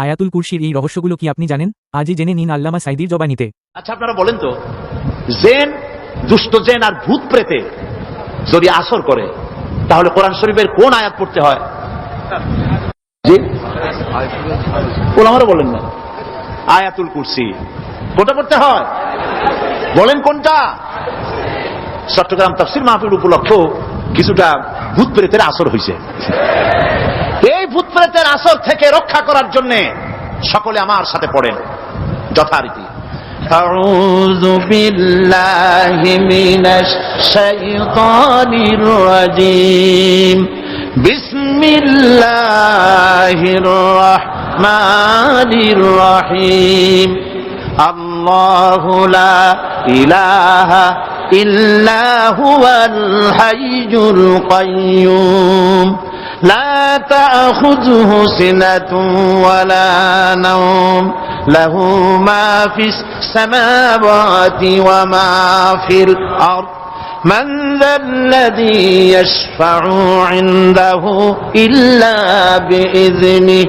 আয়াতুল কুরসির এই রহস্যগুলো কি আপনি জানেন? আজই জেনে নিন আল্লামা সাইদির জবানিতে। আচ্ছা, আপনারা বলেন তো, জেন, দুষ্ট জেন আর ভূত প্রেতে যদি আসর করে তাহলে কোরআন শরীফের কোন আয়াত পড়তে হয়? জি, ওলামারা বলেন না, আয়াতুল কুরসি। কোনটা পড়তে হয় বলেন, কোনটা? চট্টগ্রাম তাফসীর মাহফিল উপলক্ষ কিছুটা ভূত প্রেতের আসর হয়েছে। এই ভূত প্রেতের আসর থেকে রক্ষা করার জন্য সকলে আমার সাথে পড়েন যথারীতি। أعوذ بالله من الشيطان الرجيم بسم الله الرحمن الرحيم الله لا إله إلا هو الحي القيوم لا تأخذه سنة ولا نوم له ما في السماوات وما في الأرض من ذا الذي يشفع عنده إلا بإذنه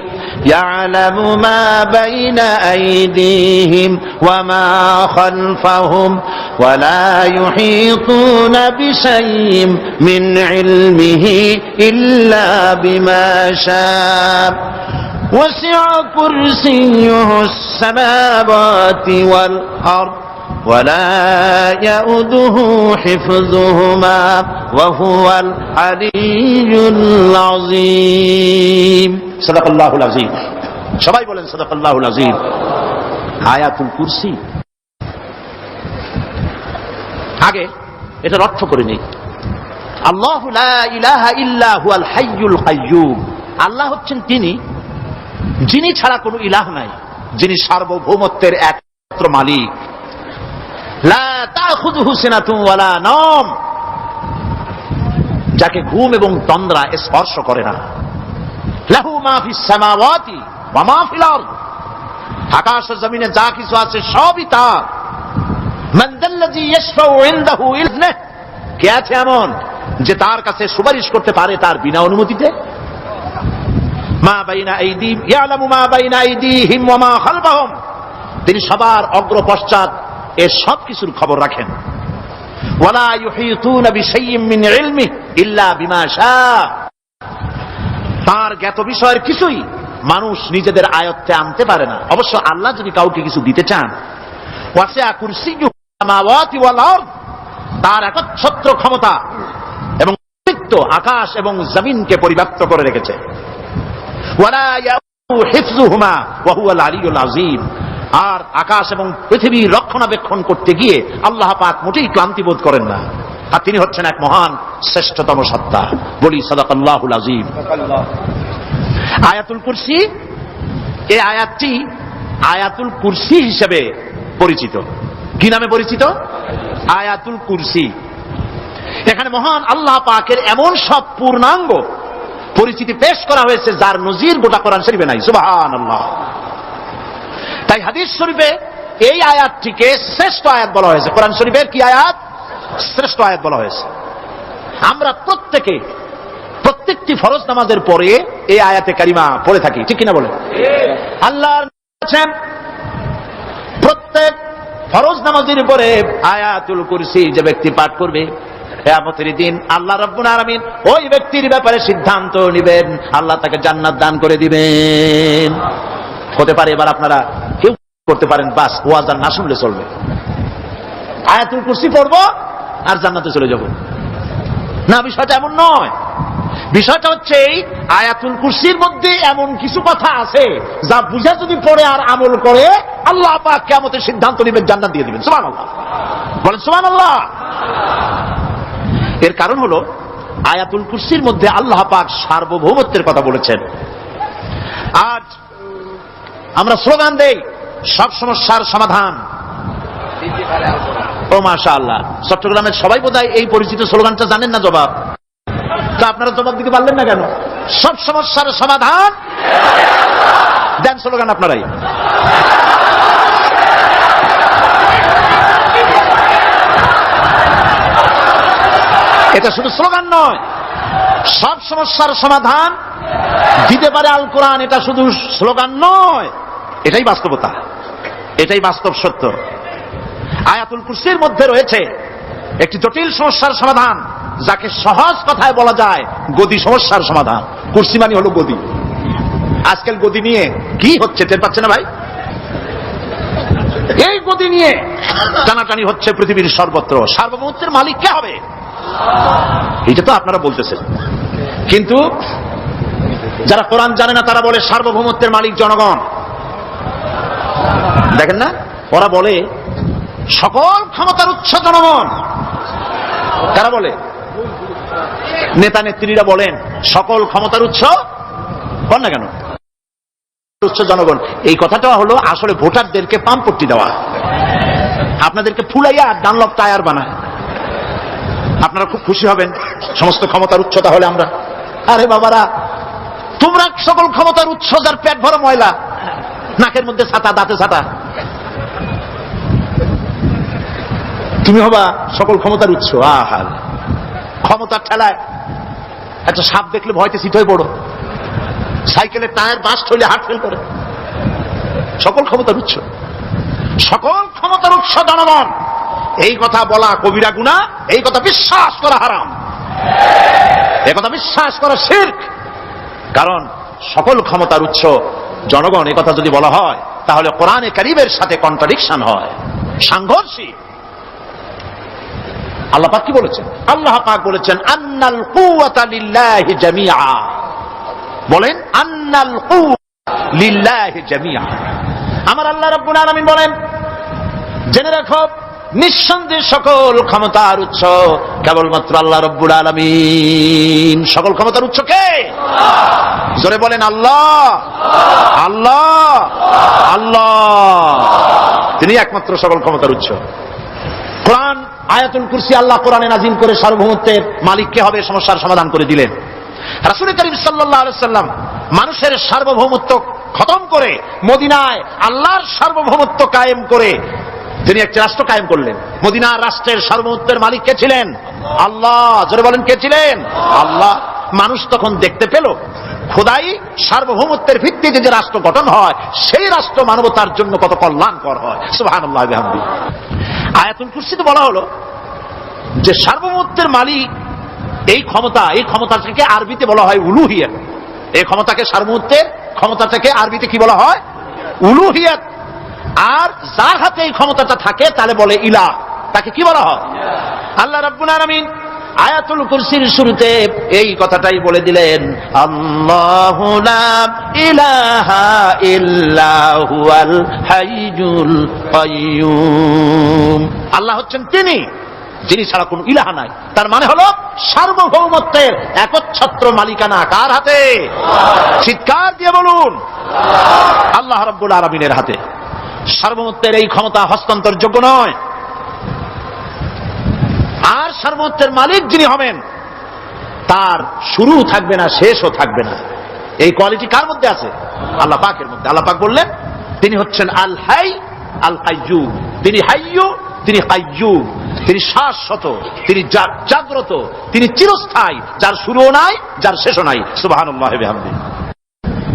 يعلم ما بين أيديهم وما خلفهم ولا يحيطون بشيء من علمه إلا بما شاء وسع كرسيه السماوات والأرض ولا يؤوده حفظهما وهو العلي العظيم সাদাকাল্লাহুল আযীম। সবাই বলেন সাদাকাল্লাহুল আযীম। আয়াতুল কুরসি আগে এটার অর্থ করে নেই। আল্লাহু লা ইলাহা ইল্লা হুয়াল হাইয়ুল কাইয়্যুম। আল্লাহ হচ্ছেন তিনি যিনি ছাড়া কোনো ইলাহ নাই, যিনি সার্বভৌমত্বের একমাত্র মালিক। লা তাখুযুহু সিনাতুন ওয়ালা নাওম, যাকে ঘুম এবং তন্দ্রা স্পর্শ করে না। লাহু মা ফিস সামাওয়াতি ওয়া মা ফিল আরদ, আকাশ ও জমিনে যা কিছু আছে সবই তার। মান যাল্লাযী ইয়াশফাউ ইনদাহু ইল্লাহ, কে আছে এমন যে তার কাছে সুপারিশ করতে পারে তার বিনা অনুমতিতে? মা বাইনা আইদিহিম ইয়ালামু মা বাইনা আইদিহিম ওয়া মা খালফাহুম, তিনি সবার অগ্র পশ্চাৎ এর সব কিছুর খবর রাখেন। ওয়ালা ইউহিতুনা বিশাইইম মিন ইলমিহি ইল্লা বিমা শাআ, তার জ্ঞাত বিষয়ের কিছুই মানুষ নিজেদের আয়ত্তে আনতে পারে না। অবশ্য আল্লাহ যদি কাউকে কিছু দিতে চান, ওয়াসিআ কুরসিয়্যুহু সামাওয়াতি ওয়াল আরদ, তার একচ্ছত্র ক্ষমতা এবং কর্তৃত্ব আকাশ এবং জমিনকে পরিব্যাপ্ত করে রেখেছে। ওয়ালা ইয়াউদুহু হিফযুহুমা ওয়া হুয়াল আলিয়্যুল আযীম, আর আকাশ এবং পৃথিবীর রক্ষণাবেক্ষণ করতে গিয়ে আল্লাহ পাক মোটেই ক্লান্তি বোধ করেন না। আর তিনি হচ্ছেন এক মহান শ্রেষ্ঠতম সত্তা। বলি সাদাকাল্লাহুল আযীম। আয়াতুল কুরসি, এই আয়াতটি আয়াতুল কুরসি হিসেবে পরিচিত। কি নামে পরিচিত? আয়াতুল কুরসি। এখানে মহান আল্লাহ পাকের এমন সব পূর্ণাঙ্গ পরিচিতি পেশ করা হয়েছে যার নজির গোটা কোরআন শরীফে নাই। সুবহানাল্লাহ। তাই হাদিস শরীফে এই আয়াতটিকে শ্রেষ্ঠ আয়াত বলা হয়েছে। কোরআন শরীফের কি আয়াত? শ্রেষ্ঠ আয়াত বলা হয়েছে। আমরা প্রত্যেকটি ফরজ নামাজের পরে এই আয়াতে কারিমা পড়ে থাকি, ঠিক কিনা বলে? আল্লাহ বলেছেন প্রত্যেক ফরজ নামাজের পরে আয়াতুল কুরসি যে ব্যক্তি পাঠ করবে, কিয়ামতের দিন আল্লাহ রাব্বুল আলামিন ওই ব্যক্তির ব্যাপারে সিদ্ধান্ত নেবেন, আল্লাহ তাকে জান্নাত দান করে দিবেন। হতে পারে এবার আপনারা কেউ করতে পারেন, বাস ওয়াজ আর না শুনলে চলবে, আয়াতুল কুরসি পড়বো আর জান্নাতে চলে যাব। না, বিষয়টা এমন নয়। বিষয়টা হচ্ছে এই আয়াতুল কুরসির মধ্যে এমন কিছু কথা আছে যা বুঝা যদি পড়ে আর আমল করে আল্লাহ পাক কিয়ামতের সিদ্ধান্ত নেবেন, জান্নাত দিয়ে দিবেন। সুবহানাল্লাহ, বলেন সুবহানাল্লাহ। এর কারণ হলো আয়াতুল কুরসির মধ্যে আল্লাহ পাক সার্বভৌমত্বের কথা বলেছেন। আজ আমরা স্লোগান দেই সব সমস্যার সমাধান। ও মাশাআল্লাহ, চট্টগ্রামের সবাই বোধহয় এই পরিচিত স্লোগানটা জানেন না। জবাব তো আপনারা জবাব দিতে পারলেন না কেন? সব সমস্যার সমাধান দেন স্লোগান আপনারাই। এটা শুধু স্লোগান নয়, সব সমস্যার সমাধান দিতে পারে আল কোরআন, এটা শুধু স্লোগান নয়, এটাই বাস্তবতা, এটাই বাস্তব সত্য। আয়াতুল কুরসির মধ্যে রয়েছে একটি জটিল সমস্যার সমাধান, যাকে সহজ কথায় বলা যায় গদি সমস্যার সমাধান। কুরসি মানে হলো গদি। আজকাল গদি নিয়ে কি হচ্ছে টের পাচ্ছে না ভাই? এই গদি নিয়ে টানাটানি হচ্ছে পৃথিবীর সর্বত্র। সার্বভৌমত্বের মালিক কে হবে? এটা তো আপনারা বলতেছেন, কিন্তু যারা কোরআন জানে না তারা বলে সার্বভৌমত্বের মালিক জনগণ। দেখেন না, ওরা বলে সকল ক্ষমতার উৎস জনগণ। তারা বলে, নেতা নেত্রীরা বলেন সকল ক্ষমতার উৎস, বল না কেন উৎস জনগণ। এই কথাটা হলো আসলে ভোটারদেরকে পাম্পট্টি দেওয়া, আপনাদেরকে ফুলাইয়া ডানলপ টায়ার বানায়। আপনারা খুব খুশি হবেন, সমস্ত ক্ষমতার উৎস তাহলে আমরা। আরে বাবারা, তোমরা সকল ক্ষমতার উৎস যার পেট ভরা ময়লা, নাকের মধ্যে ছাতা, দাঁতে ছাতা, তুমি হবা সকল ক্ষমতার উৎস। আহা, ক্ষমতার ঠেলায় একটা সাপ দেখলে ভয়তে সিট হয়ে পড়ো, সাইকেলের টায়ার বাস্ট হইলে হার্ট ফেল করে। সকল ক্ষমতার উৎস, সকল ক্ষমতার উৎস জনগণ, এই কথা বলা কবিরা গুনাহ, এই কথা বিশ্বাস করা হারাম, এই কথা বিশ্বাস করা শিরক। কারণ সকল ক্ষমতার উৎস জনগণ এই কথা যদি বলা হয় তাহলে কোরআনে কারীমের সাথে কন্ট্রাডিকশন হয়, সাংঘর্ষিক। আল্লাহ পাক কি বলেছেন? আল্লাহ পাক বলেছেন আন্নাল কুওয়াতা লিল্লাহি জামিআ। বলেন আন্নাল কুওয়াতা লিল্লাহি জামিআ। আমার আল্লাহ রাব্বুল আলামিন বলেন, জেনে রাখো নিঃসন্দেহে সকল ক্ষমতার উৎস কেবলমাত্র আল্লাহ রাব্বুল আলামিন। সকল ক্ষমতার উৎস কে? জোরে বলেন আল্লাহ, আল্লাহ, আল্লাহ, তিনি একমাত্র সকল ক্ষমতার উৎস। কোরআন আয়াতুল কুরসি আল্লাহ কোরআনে নাজিল করে সার্বভৌমত্বের মালিক কে হবে সমস্যার সমাধান করে দিলেন। রাসূল করিম সাল্লাল্লাহু আলাইহি ওয়াসাল্লাম মানুষের সার্বভৌমত্ব খতম করে মদিনায় আল্লাহর সার্বভৌমত্ব কায়েম করে তিনি একটি রাষ্ট্র কায়েম করলেন। মদিনার রাষ্ট্রের সার্বভৌমত্বের মালিক কে ছিলেন? আল্লাহ। জোরে বলেন কে ছিলেন? আল্লাহ। মানুষ তখন দেখতে পেল খোদাই সার্বভৌমত্বের ভিত্তিতে যে রাষ্ট্র গঠন হয় সেই রাষ্ট্র মানবতার জন্য কত কল্যাণকর হয়। সুবহানাল্লাহ ওয়া বিহামদিহি। আয়াতুল কুরসিতে বলা হলো যে সার্বভৌমত্বের মালিক এই ক্ষমতাটাকে আরবিতে বলা হয় উলুহিয়াত। এই ক্ষমতাকে সার্বভৌমত্বের ক্ষমতাটাকে আরবিতে কি বলা হয়? উলুহিয়াত। আর যার হাতে এই ক্ষমতাটা থাকে তাহলে বলে ইলাহ, তাকে কি বলা হয়? আল্লাহ রাব্বুল আলামিন আয়াতুল কুরসির শুরুতে এই কথাটাই বলে দিলেন, আল্লাহু লা ইলাহা ইল্লা হুয়াল হাইয়ুল কাইয়্যুম। আল্লাহ হচ্ছেন তিনি, যিনি ছাড়া কোনো ইলাহ নাই। তার মানে হলো সার্বভৌমত্বের একচ্ছত্র মালিকানা কার হাতে? চিৎকার দিয়ে বলুন, আল্লাহ রাব্বুল আলামিনের হাতে। সার্বভৌমত্বের এই ক্ষমতা হস্তান্তরযোগ্য নয়। আর সার্বভৌমত্বের মালিক যিনি হবেন তার শুরু থাকবে না, শেষও থাকবে না। এই কোয়ালিটি কার মধ্যে আছে? আল্লাহ পাকের মধ্যে। আল্লাহ পাক বললেন তিনি হচ্ছেন আল হাই আল কাইয়্যুম। তিনি হাইয়্যু, তিনি কাইয়্যুম, তিনি শাশ্বত, তিনি জাগ্রত, তিনি চিরস্থায়ী, যার শুরুও নাই, যার শেষও নাই। সুবহানাল্লাহি ওয়া বিহামদিহি।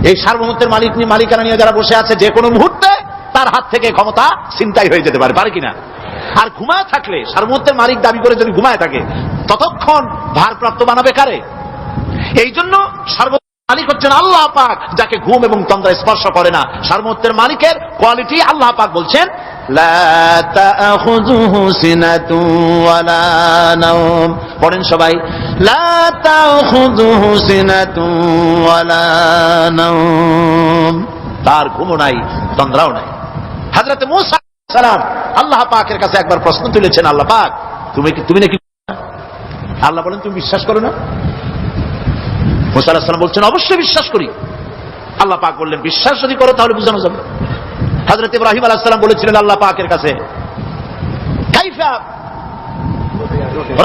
এই সার্বভৌমত্বের মালিকানা নিয়ে যারা বসে আছে, যে কোনো মুহূর্তে তার হাত থেকে ক্ষমতা ছিনতাই হয়ে যেতে পারে, পারে কিনা? আর ঘুমায় থাকলে, সার্বভৌমত্বের মালিক দাবি করে যদি ঘুমায় থাকে, ততক্ষণ ভারপ্রাপ্ত বানাবে কারে? এই জন্য সার্বভৌমত্বের মালিক হচ্ছেন আল্লাহ পাক, যাকে ঘুম এবং তন্দ্রা স্পর্শ করে না। সার্বভৌমত্বের মালিকের কোয়ালিটি আল্লাহ পাক বলছেন, লা তাখুযুহু সিনাতুন ওয়ালা নাওম। পড়েন সবাই, লা তাখুযুহু সিনাতুন ওয়ালা নাওম। তার ঘুমও নাই, তন্দ্রাও নাই। হযরত মূসা আলাইহিস সালাম আল্লাহ পাকের কাছে একবার প্রশ্ন তুলেছেন, আল্লাহ পাক তুমি নাকি? আল্লাহ বলেন তুমি বিশ্বাস করো না? মূসা আলাইহিস সালাম বলছেন অবশ্যই বিশ্বাস করি। আল্লাহ পাক বললেন বিশ্বাস যদি করো তাহলে বুঝানো যাবে। হযরত ইব্রাহিম আলাইহিস সালাম বলেছিলেন আল্লাহ পাকের কাছে, কাইফা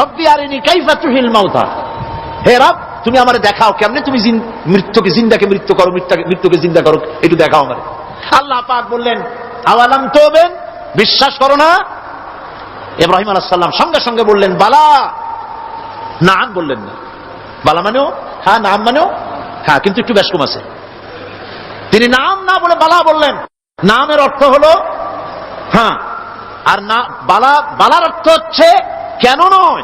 রব্বি আরিনি কাইফা তুহিল মাউতা। হে রব, তুমি আমারে দেখাও কেমনে তুমি মৃত্যুকে জিন্দাকে মৃত্যু করো, মৃত্যুকে জিন্দা করো, একটু দেখাও আমারে। আল্লাহ পাক বললেন আওয়ালাম তুমিন, বিশ্বাস করো না? ইব্রাহিম আলাইহিস সালাম সঙ্গে সঙ্গে বললেন বালা। নাম বললেন না। বালা মানেও হ্যাঁ, নাম মানেও হ্যাঁ, কিন্তু একটু বেশ কম আছে। তিনি নাম না বলে বালা বললেন। নামের অর্থ হলো হ্যাঁ, আর না বালা, বালার অর্থ হচ্ছে কেন নয়,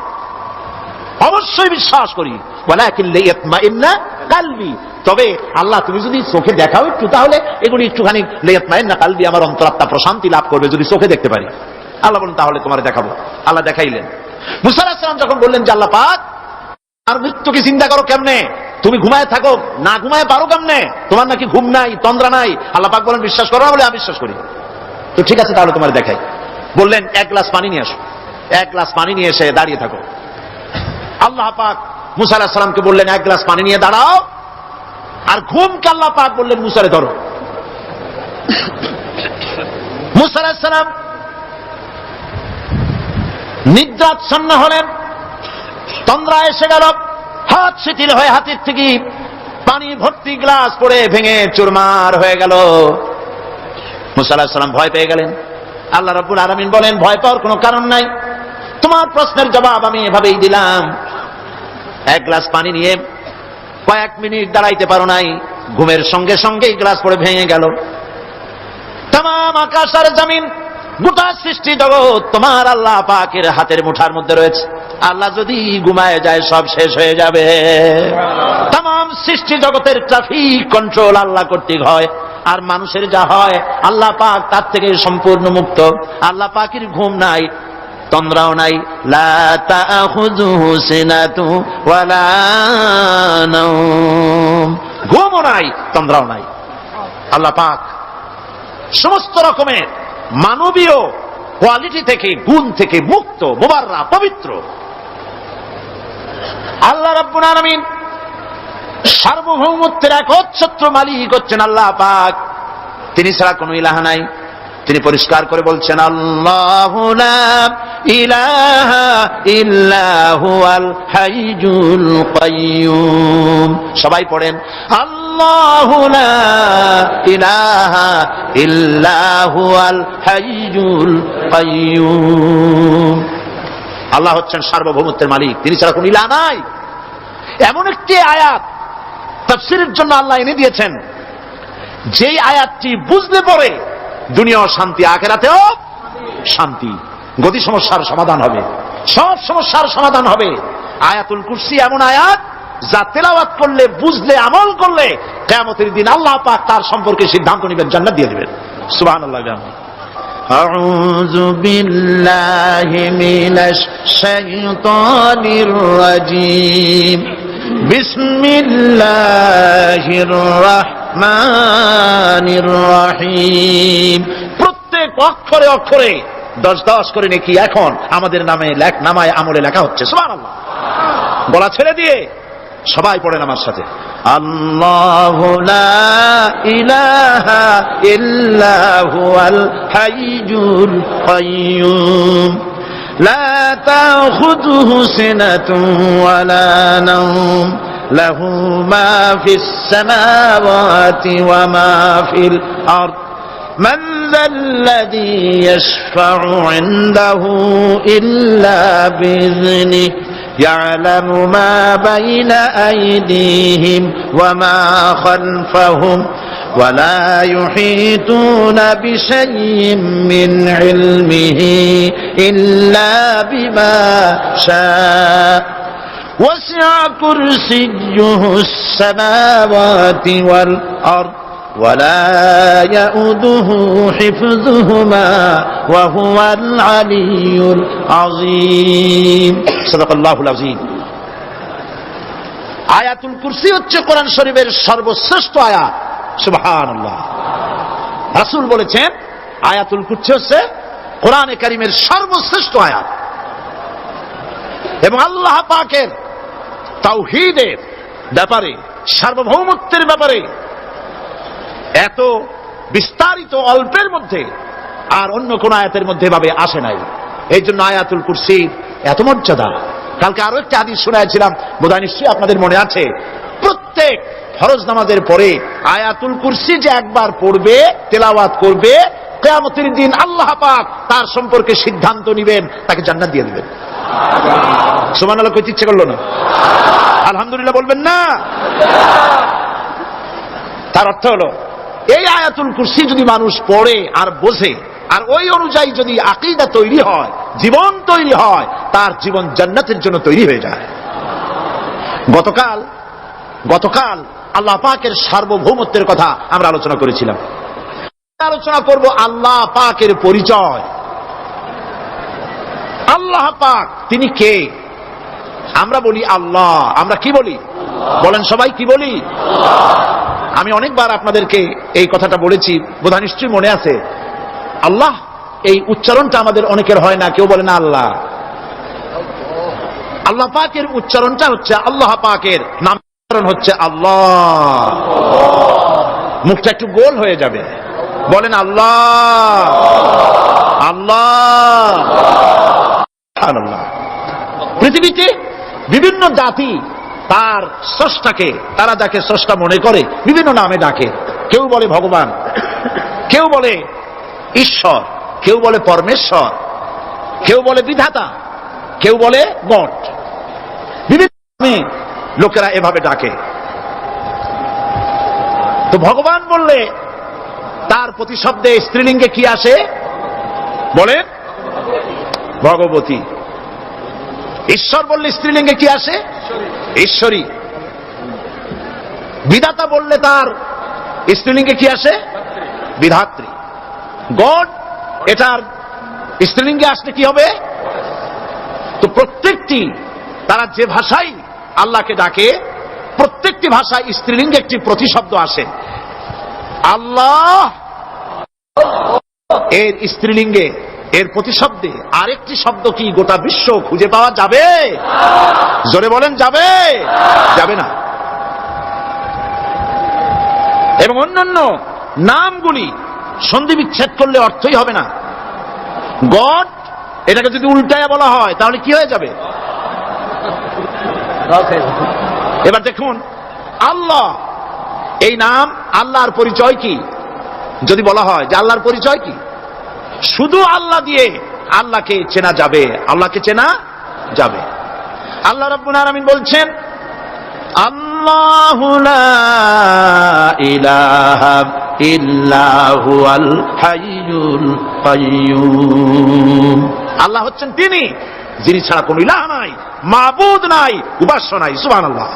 অবশ্যই বিশ্বাস করি। ওয়ালাকিন লিয়াতমাইন্না কালবি, তবে আল্লাহ তুমি যদি চোখে দেখাও একটু, তাহলে এগুলি একটুখানি লিয়াতমাইন্না কালবি, আমার অন্তরাত্মা প্রশান্তি লাভ করবে যদি চোখে দেখতে পারি। আল্লাহ বলেন তাহলে তোমার দেখাবো। আল্লাহ দেখাইলেন। মুসা আলাইহিস সালাম যখন বললেন যে আল্লাহ পাক আর মৃত্যুকে চিন্তা করো কেমনে, তুমি ঘুমায় থাকো, না ঘুমায় পারো কেমনে, তোমার নাকি ঘুম নাই, তন্দ্রা নাই। আল্লাহ পাক বলেন বিশ্বাস করো না? বলে আমি বিশ্বাস করি। তো ঠিক আছে, তাহলে তোমার দেখাই। বললেন এক গ্লাস পানি নিয়ে আসো। এক গ্লাস পানি নিয়ে এসে দাঁড়িয়ে থাকো। আল্লাহ পাক মুসা আলাইহিস সালামকে বললেন এক গ্লাস পানি নিয়ে দাঁড়াও, আর ঘুমকে আল্লাহ পাক বললেন মুসারে ধরো। মুসা আলাইহিস সালাম নিদ্রাচ্ছন্ন হলেন, তন্দ্রা এসে গেল, হাত শিথিল হয়ে হাতের থেকে পানি ভর্তি গ্লাস পড়ে ভেঙে চুরমার হয়ে গেল। মুসা আলাইহিস সালাম ভয় পেয়ে গেলেন। আল্লাহ রাব্বুল আলামিন বলেন ভয় পাওয়ার কোনো কারণ নাই, তোমার প্রশ্নের জবাব আমি এভাবেই দিলাম। এক গ্লাস পানি নিয়ে কয়েক মিনিট দাঁড়াইতে পারো নাই, ঘুমের সঙ্গে সঙ্গেই গ্লাস পড়ে ভেঙে গেল। তামাম আকাশ আর জমিন, গোটা সৃষ্টি জগৎ তোমার আল্লাহ পাকের হাতের মুঠার মধ্যে রয়েছে। আল্লাহ যদি ঘুমায় যায় সব শেষ হয়ে যাবে। তামাম সৃষ্টি জগতের ট্রাফিক কন্ট্রোল আল্লাহ কর্তৃক হয়, আর মানুষের যা হয় আল্লাহ পাক তার থেকে সম্পূর্ণ মুক্ত। আল্লাহ পাকের ঘুম নাই, তন্দ্রাও নাই। লা তাখুযুহু সিনাতু ওয়ালা নাওম, ঘুমও নাই, তন্দ্রাও নাই। আল্লাহ পাক সমস্ত রকমের মানবীয় কোয়ালিটি থেকে, গুণ থেকে মুক্ত, মুবাররা, পবিত্র। আল্লাহ রাব্বুল আলামিন সার্বভৌমত্বের একচ্ছত্র মালিক হচ্ছেন আল্লাহ পাক, তিনি ছাড়া কোনো ইলাহ নাই। তিনি পরিষ্কার করে বলছেন আল্লাহু লা ইলাহা ইল্লা হুয়াল হাইয়ুল কাইয়্যুম। সবাই পড়েন আল্লাহু লা ইলাহা ইল্লা হুয়াল হাইয়ুল কাইয়্যুম। আল্লাহ হচ্ছেন সার্বভৌমত্বের মালিক, তিনি ছাড়া কোনো ইলাহ নাই। এমন একটি আয়াত তাফসীরের জন্য আল্লাহ এনে দিয়েছেন, যেই আয়াতটি বুঝলে পরে দুনিয়াও শান্তি, আখিরাতেও শান্তি। গতি সমস্যার সমাধান হবে, সব সমস্যার সমাধান হবে। আয়াতুল কুরসি এমন আয়াত যা তেলাওয়াত করলে, বুঝলে, আমল করলে কিয়ামতের দিন আল্লাহ পাক তার সম্পর্কে সিদ্ধান্ত নেবেন, জান্নাত দিয়ে দিবেন। সুবহানাল্লাহ। আউযু বিল্লাহি মিনাশ শাইতানির রাজীম। বিসমিল্লাহির রাহমানির রহিম। প্রত্যেক অক্ষরে অক্ষরে 10-10 করে নেকি এখন আমাদের নামে নামায় আমলে লেখা হচ্ছে। সুবহানাল্লাহ। গলা ছেড়ে দিয়ে সবাই পড়েন আমার সাথে আল্লাহু লা ইলাহা ইল্লা হুয়াল হাইয়ুল কাইয়্যুম লা তাখুযুহু সিনাতুন ওয়ালা নাওম লাহু মা ফিস সামাওয়াতি ওয়া মা ফিল আরদ من ذا الذي يشفع عنده إلا بإذنه يعلم ما بين أيديهم وما خلفهم ولا يحيطون بشيء من علمه إلا بما شاء وسع كرسيه السماوات والأرض ولا يؤوده حفظهما وهو العلي العظيم صدق الله العظيم। আয়াতুল কুরসি হচ্ছে কোরআন শরীফের সর্বশ্রেষ্ঠ আয়াত। সুবহানাল্লাহ। রাসূল বলেছেন আয়াতুল কুরসি হচ্ছে কোরআনে কারীমের সর্বশ্রেষ্ঠ আয়াত, এবং আল্লাহ পাকের তাওহীদের ব্যাপারে, সার্বভৌমত্বের ব্যাপারে এত বিস্তারিত অল্পের মধ্যে আর অন্য কোন আয়াতের মধ্যে ভাবে আসে নাই। এই জন্য আয়াতুল কুরসি এত মর্যাদা। কালকে আরো একটা হাদিস শোনাইছিলাম, বোধহয় নিশ্চয়ই আপনাদের মনে আছে। প্রত্যেক ফরজ নামাজের পরে আয়াতুল কুরসি যে একবার পড়বে, তেলাওয়াত করবে, কিয়ামতের দিন আল্লাহ পাক তার সম্পর্কে সিদ্ধান্ত নেবেন, তাকে জান্নাত দিয়ে দিবেন। সুবহানাল্লাহ কইতে ইচ্ছে করলো না? আলহামদুলিল্লাহ বলবেন না? তার অর্থ হলো এই আয়াতুল কুরসি যদি মানুষ পড়ে আর বোঝে আর ওই অনুযায়ী যদি আকীদা তৈরি হয়, জীবন তৈরি হয়, তার জীবন জান্নাতের জন্য তৈরি হয়ে যায়। গতকাল আল্লাহ পাকের সার্বভৌমত্বের কথা আমরা আলোচনা করেছিলাম। আলোচনা করব আল্লাহ পাকের পরিচয়। আল্লাহ পাক তিনি কে? আমরা বলি আল্লাহ। আমরা কি বলি? বলেন সবাই, কি বলি? আমি অনেকবার আপনাদেরকে এই কথাটা বলেছি, বোধহয় নিশ্চয়ই মনে আছে। আল্লাহ এই উচ্চারণটা আমাদের অনেকের হয় না, কেউ বলে না আল্লাহ। আল্লাহ পাকের উচ্চারণটা হচ্ছে, আল্লাহ পাকের নাম হচ্ছে আল্লাহ। মুখটা একটু গোল হয়ে যাবে, বলেন আল্লাহ আল্লাহ আল্লাহ। পৃথিবীতে বিভিন্ন জাতি তার স্রষ্টাকে, তারা যাকে স্রষ্টা মনে করে বিভিন্ন নামে ডাকে। কেউ বলে ভগবান, কেউ বলে ঈশ্বর, কেউ বলে পরমেশ্বর, কেউ বলে বিধাতা, কেউ বলে গড। বিভিন্ন নামে লোকেরা এভাবে ডাকে। তো ভগবান বললে তার প্রতিশব্দে স্ত্রীলিঙ্গে কি আসে? বলে ভগবতী। ঈশ্বর বললে স্ত্রীলিঙ্গে কি আসে? ঈশ্বরী। বিধাতা বললে তার স্ত্রীলিঙ্গে কি আসে? বিধাত্রী। গড, এটার স্ত্রীলিঙ্গে আসলে কি হবে? তো প্রত্যেকটি, তারা যে ভাষায় আল্লাহকে ডাকে, প্রত্যেকটি ভাষায় স্ত্রীলিঙ্গে একটি প্রতিশব্দ আসে। আল্লাহ এর স্ত্রীলিঙ্গে, এর প্রতিশব্দে আরেকটি শব্দ কি গোটা বিশ্ব খুঁজে পাওয়া যাবে? জোরে বলেন, যাবে? যাবে না। এবং অন্যান্য নামগুলি সন্ধি বিচ্ছেদ করলে অর্থই হবে না। গড, এটাকে যদি উল্টায়া বলা হয় তাহলে কি হয়ে যাবে? এবার দেখুন, আল্লাহ এই নাম, আল্লাহর পরিচয় কি? যদি বলা হয় যে আল্লাহর পরিচয় কি, শুধু আল্লাহ দিয়ে আল্লাহকে চেনা যাবে, আল্লাহকে চেনা যাবে। আল্লাহ রাব্বুল আলামিন বলছেন, আল্লাহু লা ইলাহা ইল্লা হুয়াল হাইয়ুল কাইয়্যুম। আল্লাহ হচ্ছেন তিনি যিনি ছাড়া কোনো ইলাহ নাই, মাবুদ নাই, উপাস্য নাই। সুবহানাল্লাহ।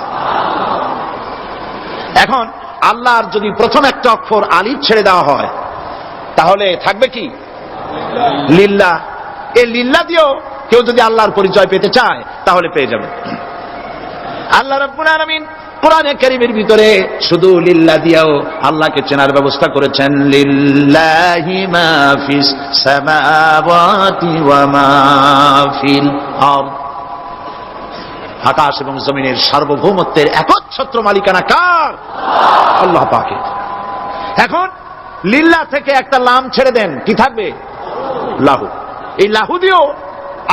এখন আল্লাহর যদি প্রথম একটা অক্ষর আলিফ ছেড়ে দেওয়া হয় তাহলে থাকবে কি? লিল্লাহ। এই লিল্লাহ দিয়েও কেউ যদি আল্লাহর পরিচয় পেতে চায় তাহলে পেয়ে যাবে। আল্লাহ রাব্বুল আলামিন কোরআনে কারীমের ভিতরে শুধু লিল্লাহ দিয়েও আল্লাহকে চেনার ব্যবস্থা করেছেন। লিল্লাহি মা ফিস সামাওয়াতি ওয়া মা ফিল আরদ। আকাশ এবং জমিনের সার্বভৌমত্বের একচ্ছত্র মালিকানা কার? আল্লাহ পাকের। এখন লিল্লাহ থেকে একটা লাম ছেড়ে দেন, কি থাকবে? লাহু। এই লাহু দিয়েও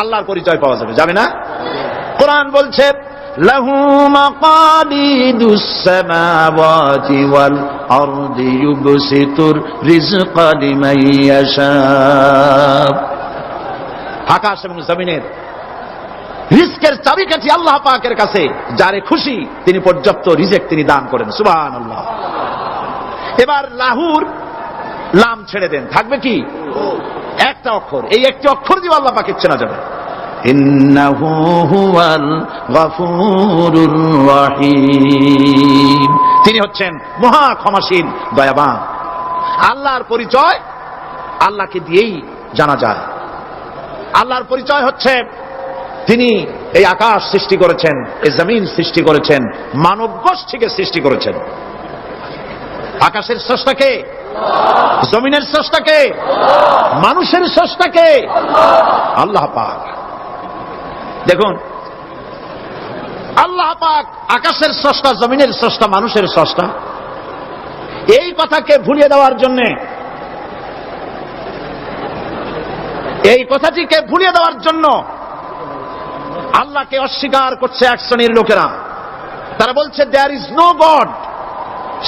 আল্লাহর পরিচয় পাওয়া যাবে, যাবে না? কোরআন বলছে, লাহু মাকালিদুস সামাওয়াতি ওয়াল আরদি ইউবসিতুর রিজকা লিমান ইয়াশা। আকাশ এবং জমিনের রিজকের চাবিকাঠি আল্লাহ পাকের কাছে, যারে খুশি তিনি পর্যাপ্ত রিজেক তিনি দান করেন। সুবহানাল্লাহ। এবার লাহুর লাম ছেড়ে দেন, থাকবে কি? একটা অক্ষর। এই একটি অক্ষর দিয়ে আল্লাহ পাকের চেনা যাবে। ইন্নাহু হুয়াল গফুরুর রহিম। তিনি হচ্ছেন মহা ক্ষমাশীল, দয়াবান। আল্লাহর পরিচয় আল্লাহকে দিয়েই জানা যায়। আল্লাহর পরিচয় হচ্ছে তিনি এই আকাশ সৃষ্টি করেছেন, এই জমিন সৃষ্টি করেছেন, মানব গোষ্ঠীকে সৃষ্টি করেছেন। আকাশের স্রষ্টাকে, জমিনের স্রষ্টাকে, মানুষের স্রষ্টাকে আল্লাহ পাক। দেখুন, আল্লাহ পাক আকাশের স্রষ্টা, জমিনের স্রষ্টা, মানুষের স্রষ্টা। এই কথাকে ভুলিয়ে দেওয়ার জন্য, এই কথাটিকে ভুলিয়ে দেওয়ার জন্য আল্লাহকে অস্বীকার করছে এক শ্রেণীর লোকেরা। তারা বলছে দেয়ার ইজ নো গড,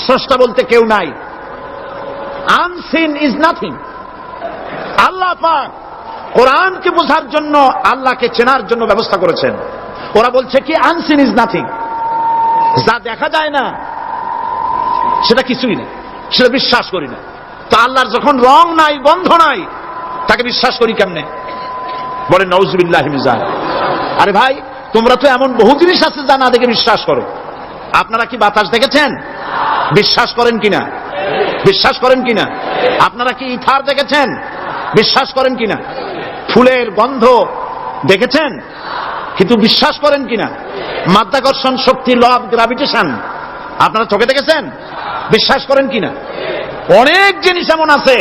স্রষ্টা বলতে কেউ নাই। Unseen is nothing. আল্লাহ পাক কোরআনকে বোঝার জন্য, আল্লাহকে চেনার জন্য ব্যবস্থা করেছেন। ওরা বলছে কি আনসিন ইজ নাথিং, যা দেখা যায় না সেটা কিছুই না, সেটা বিশ্বাস করি না। তো আল্লাহর যখন রং নাই, গন্ধ নাই, তাকে বিশ্বাস করি কেমনে? বলেন নাউজুবিল্লাহি মিন যালিক। আরে ভাই, তোমরা তো এমন বহু জিনিস আছে যা না দেখে বিশ্বাস করো। আপনারা কি বাতাস দেখেছেন? বিশ্বাস করেন কিনা? বিশ্বাস করেন কিনা? আপনারা কি ইথার দেখেছেন? বিশ্বাস করেন কিনা? ফুলের গন্ধ দেখেছেন কিন্তু বিশ্বাস করেন কিনা? মাধ্যাকর্ষণ শক্তি, ল অফ গ্রাভিটেশন আপনারা চোখে দেখেছেন? বিশ্বাস করেন কিনা? অনেক জিনিস এমন আছে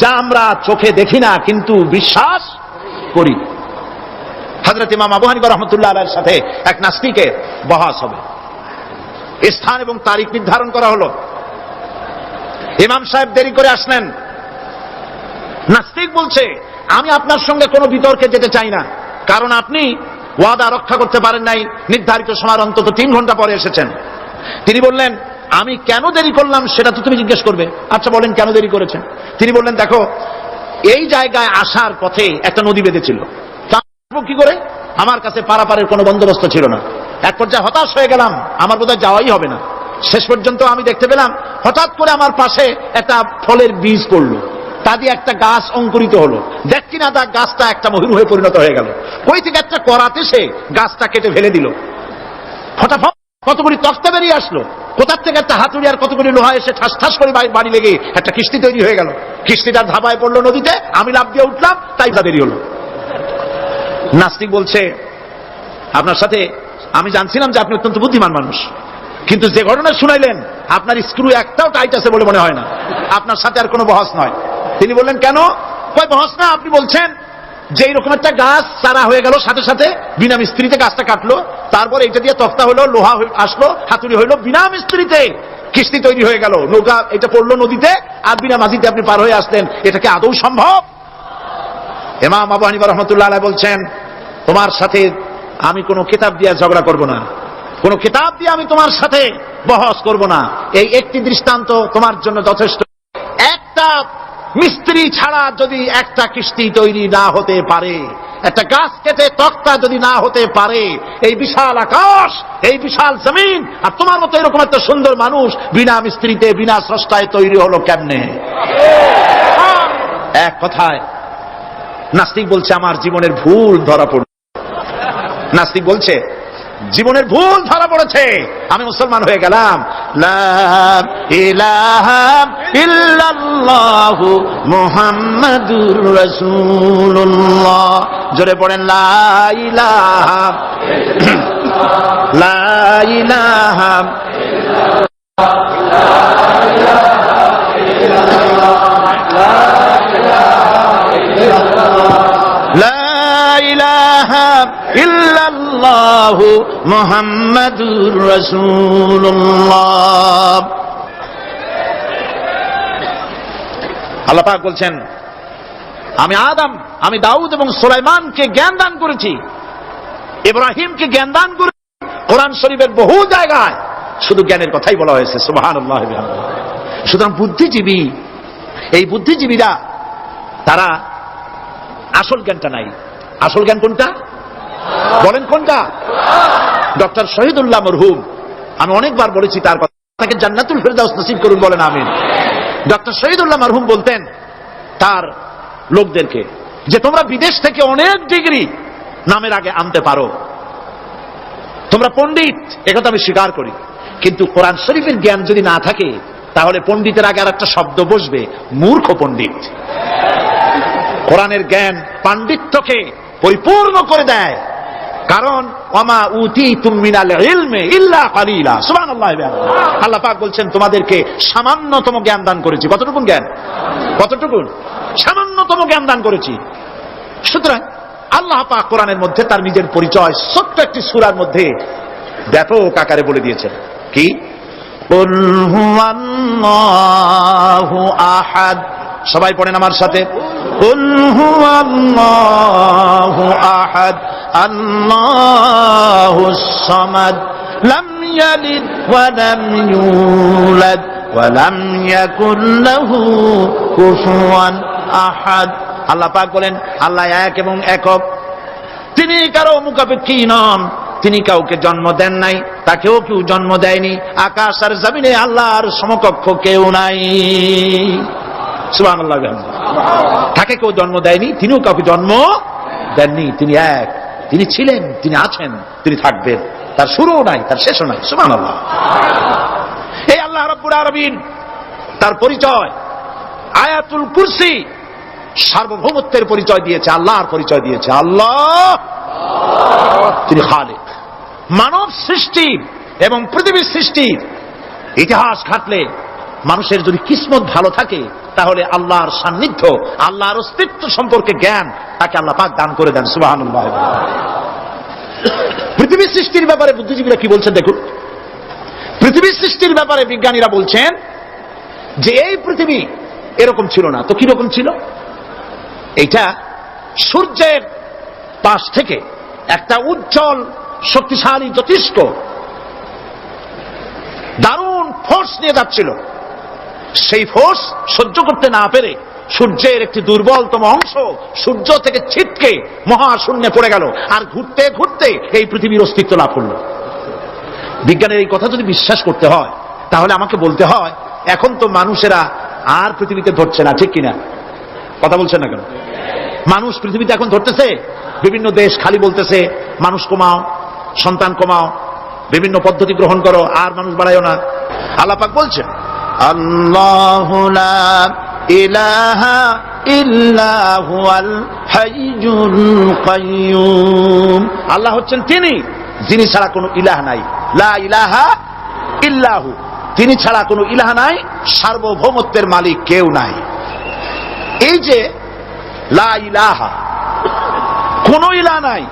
যা আমরা চোখে দেখি না কিন্তু বিশ্বাস করি। হযরত ইমাম আবু হানিফা রাহমাতুল্লাহ আলাইহির সাথে এক নাস্তিকের বহস হবে। স্থান এবং তারিখ নির্ধারণ করা হলো। ইমাম সাহেব দেরি করে আসলেন। নাস্তিক বলছে, আমি আপনার সঙ্গে কোনো বিতর্কে যেতে চাই না, কারণ আপনি ওয়াদা রক্ষা করতে পারেন নাই, নির্ধারিত সময়ের অন্তত 3 ঘন্টা পরে এসেছেন। তিনি বললেন, আমি কেন দেরি করলাম সেটা তো তুমি জিজ্ঞেস করবে। আচ্ছা বলেন কেন দেরি করেছেন? তিনি বললেন, দেখো, এই জায়গায় আসার পথে একটা নদী বেঁধেছিল, কি করে আমার কাছে পারাপারের কোনো বন্দোবস্ত ছিল না। এক পর্যায়ে হতাশ হয়ে গেলাম, আমার বোধহয় যাওয়াই হবে না। শেষ পর্যন্ত আমি দেখতে পেলাম হঠাৎ করে আমার পাশে একটা ফলের বীজ পড়লো, তা দিয়ে একটা গাছ অঙ্কুরিত হলো। দেখ কিনা তা গাছটা একটা ময়ূর হয়ে পরিণত হয়ে গেল। কই থেকে একটা করাতে সে গাছটা কেটে ফেলে দিল। ফটাফট কতগুলি তক্তা বেরিয়ে আসলো, কোথার থেকে একটা হাতুড়ি আর কতগুলি লোহা এসে ঠাস ঠাস করে বাড়ি লেগে একটা কিস্তি তৈরি হয়ে গেল। কিস্তিটা ধাবায় পড়লো নদীতে, আমি লাফ দিয়ে উঠলাম, তাই দেরি হলো। নাস্তিক বলছে, আপনার সাথে আমি জানছিলাম যে আপনি অত্যন্ত বুদ্ধিমান মানুষ, কিন্তু যে ঘটনা শুনাইলেন আপনার স্ক্রু একটাও টাইট আছে বলে মনে হয় না, আপনার সাথে আর কোনো বহস নয়। তিনি বললেন, কেন? কই বহস না, আপনি বলছেন যে এইরকম একটা গাছ চারা হয়ে গেল, সাথে সাথে বিনা মিস্ত্রিতে গাছটা কাটলো, তারপর এটা দিয়ে তক্তা হলো, লোহা আসলো, হাতুড়ি হইলো, বিনা মিস্ত্রিতে কিস্তি তৈরি হয়ে গেল, নৌকা এটা পড়লো নদীতে, আর বিনা মাঝিতে আপনি পার হয়ে আসলেন। এটা কি আদৌ সম্ভব? ইমাম আবু হানিফা রাহমাতুল্লাহ আলাইহি বলছেন, তোমার সাথে আমি কোনো কিতাব দিয়ে ঝগড়া করব না, কোন কিতাব দিয়ে আমি তোমার সাথে বহস করব না। এই একটি দৃষ্টান্ত তোমার জন্য যথেষ্ট। একটা মিস্ত্রি ছাড়া যদি একটা কিস্তি তৈরি না হতে পারে, একটা গাছ কেটে তক্তা যদি না হতে পারে, এই বিশাল আকাশ, এই বিশাল জমিন, আর তোমার মতো এরকম একটা সুন্দর মানুষ বিনা মিস্ত্রিতে, বিনা স্রষ্টায় তৈরি হলো কেমনে? এক কথায় নাস্তিক বলছে, আমার জীবনের ভুল ধরা পড়ল। নাস্তিক বলছে, জীবনের ভুল ধরা পড়েছে, আমি মুসলমান হয়ে গেলাম। লা ইলাহা ইল্লাল্লাহু মুহাম্মাদুর রাসূলুল্লাহ। জোরে পড়েন, লা ইলাহা লা ইলাহা ইল্লাল্লাহু মুহাম্মাদুর রাসূলুল্লাহ। আল্লাহ পাক বলছেন, আমি আদম, আমি দাউদ এবং সুলাইমানকে জ্ঞান দান করেছি, ইব্রাহিমকে জ্ঞান দান করেছি। কোরআন শরীফের বহু জায়গায় শুধু জ্ঞানের কথাই বলা হয়েছে। সুবহানাল্লাহ। সুতরাং বুদ্ধিজীবী, এই বুদ্ধিজীবীরা তারা আসল জ্ঞানটা নাই। আসল জ্ঞান কোনটা? বলেন কোনটা? ডক্টর শহীদুল্লাহ মরহুম, আমি অনেকবার বলেছি তার কথা, তাকে জান্নাতুল ফেরদাউস নসিব করুন, বলেন আমিন। ডক্টর শহীদুল্লাহ মরহুম বলতেন তার লোকদেরকে যে তোমরা বিদেশ থেকে অনেক ডিগ্রি নামের আগে আনতে পারো, তোমরা পণ্ডিত, একথা আমি স্বীকার করি, কিন্তু কোরআন শরীফের জ্ঞান যদি না থাকে তাহলে পণ্ডিতের আগে আর একটা শব্দ বসবে, মূর্খ পণ্ডিত। কোরআনের জ্ঞান পাণ্ডিত্যকে পরিপূর্ণ করে দেয়, কারণ ওয়ামা উতীতুম মিনাল ইলমি ইল্লা কালিলা। সুবহানাল্লাহ। আল্লাহ পাক বলছেন, তোমাদেরকে সামান্যতম জ্ঞান দান করেছি। কতটুকু জ্ঞান? কতটুকু? সামান্যতম জ্ঞান দান করেছি। সুতরাং আল্লাহ পাক কোরআনের মধ্যে তার নিজের পরিচয় ছোট্ট একটি সূরার মধ্যে ব্যাপক আকারে বলে দিয়েছেন। কি? কুল হুয়াল্লাহু আহাদ। সবাই পড়েন আমার সাথে, কুল হুয়াল্লাহু আহাদ আল্লাহুস সামাদ লাম ইয়ালিদ ওয়া লাম ইউলাদ ওয়া লাম ইয়াকুল লাহু কুফুয়ান আহাদ। আল্লাহ পাক বলেন, আল্লাহ এক এবং একক, তিনি কারো মুখাপেক্ষী নন, তিনি কাউকে জন্ম দেন নাই, তাকেও কেউ জন্ম দেয়নি। আকাশ আর জমিনে আল্লাহর সমকক্ষ কেউ নাই। সুবহানাল্লাহ। তাকে কেউ জন্ম দেয়নি, তিনিও কাউকে জন্ম দেননি। তিনি এক, তিনি ছিলেন, তিনি আছেন, তিনি থাকবেন। তার শুরুও নাই, তার শেষও নাই। সুবহানাল্লাহ। এই আল্লাহ রাব্বুল আলামিন তার পরিচয় আয়াতুল কুরসি সার্বভৌমত্বের পরিচয় দিয়েছে, আল্লাহর পরিচয় দিয়েছে। আল্লাহ তিনি খালিক। মানব সৃষ্টি এবং পৃথিবীর সৃষ্টির ইতিহাস ঘাটলে মানুষের যদি কিসমত ভালো থাকে তাহলে আল্লাহর সান্নিধ্য, আল্লাহর অস্তিত্ব সম্পর্কে জ্ঞান তাকে আল্লাহ পাক দান করে দেন। সুবহানাল্লাহ। পৃথিবীর সৃষ্টির ব্যাপারে বুদ্ধিজীবীরা কি বলছেন দেখুন। পৃথিবীর সৃষ্টির ব্যাপারে বিজ্ঞানীরা বলছেন যে এই পৃথিবী এরকম ছিল না। তো কিরকম ছিল? এইটা সূর্যের পাশ থেকে একটা উজ্জ্বল শক্তিশালী জ্যোতিষ্ক দারুণ ফোর্স নিয়ে যাচ্ছিল। সেই ফোর্স সহ্য করতে না পেরে সূর্যের একটি দুর্বলতম অংশ সূর্য থেকে ছিটকে মহাশূন্যে পড়ে গেল, আর ঘুরতে ঘুরতে এই পৃথিবীর অস্তিত্ব লাভ করল। বিজ্ঞানের এই কথা যদি বিশ্বাস করতে হয় তাহলে আমাকে বলতে হয় এখন তো মানুষেরা আর পৃথিবীতে ধরছে না, ঠিক কিনা? কথা বলছেন না কেন? মানুষ পৃথিবীতে এখন ধরতেছে। বিভিন্ন দেশ খালি বলতেছে মানুষ কমাও, সন্তান কমাও, বিভিন্ন পদ্ধতি গ্রহণ করো, আর মানুষ বাড়ায়ও না। আল্লাহ পাক বলছেন আল্লাহু লা ইলাহা ইল্লা হুয়াল হাইয়ুল কাইয়্যুম। আল্লাহ হচ্ছেন তিনি, যিনি ছাড়া কোনো ইলাহ নাই। লা ইলাহা ইল্লাহু, তিনি ছাড়া কোনো ইলাহ নাই, সার্বভৌমত্বের মালিক কেউ নাই। এই যে লা ইলাহা, কোনো ইলাহ নাই,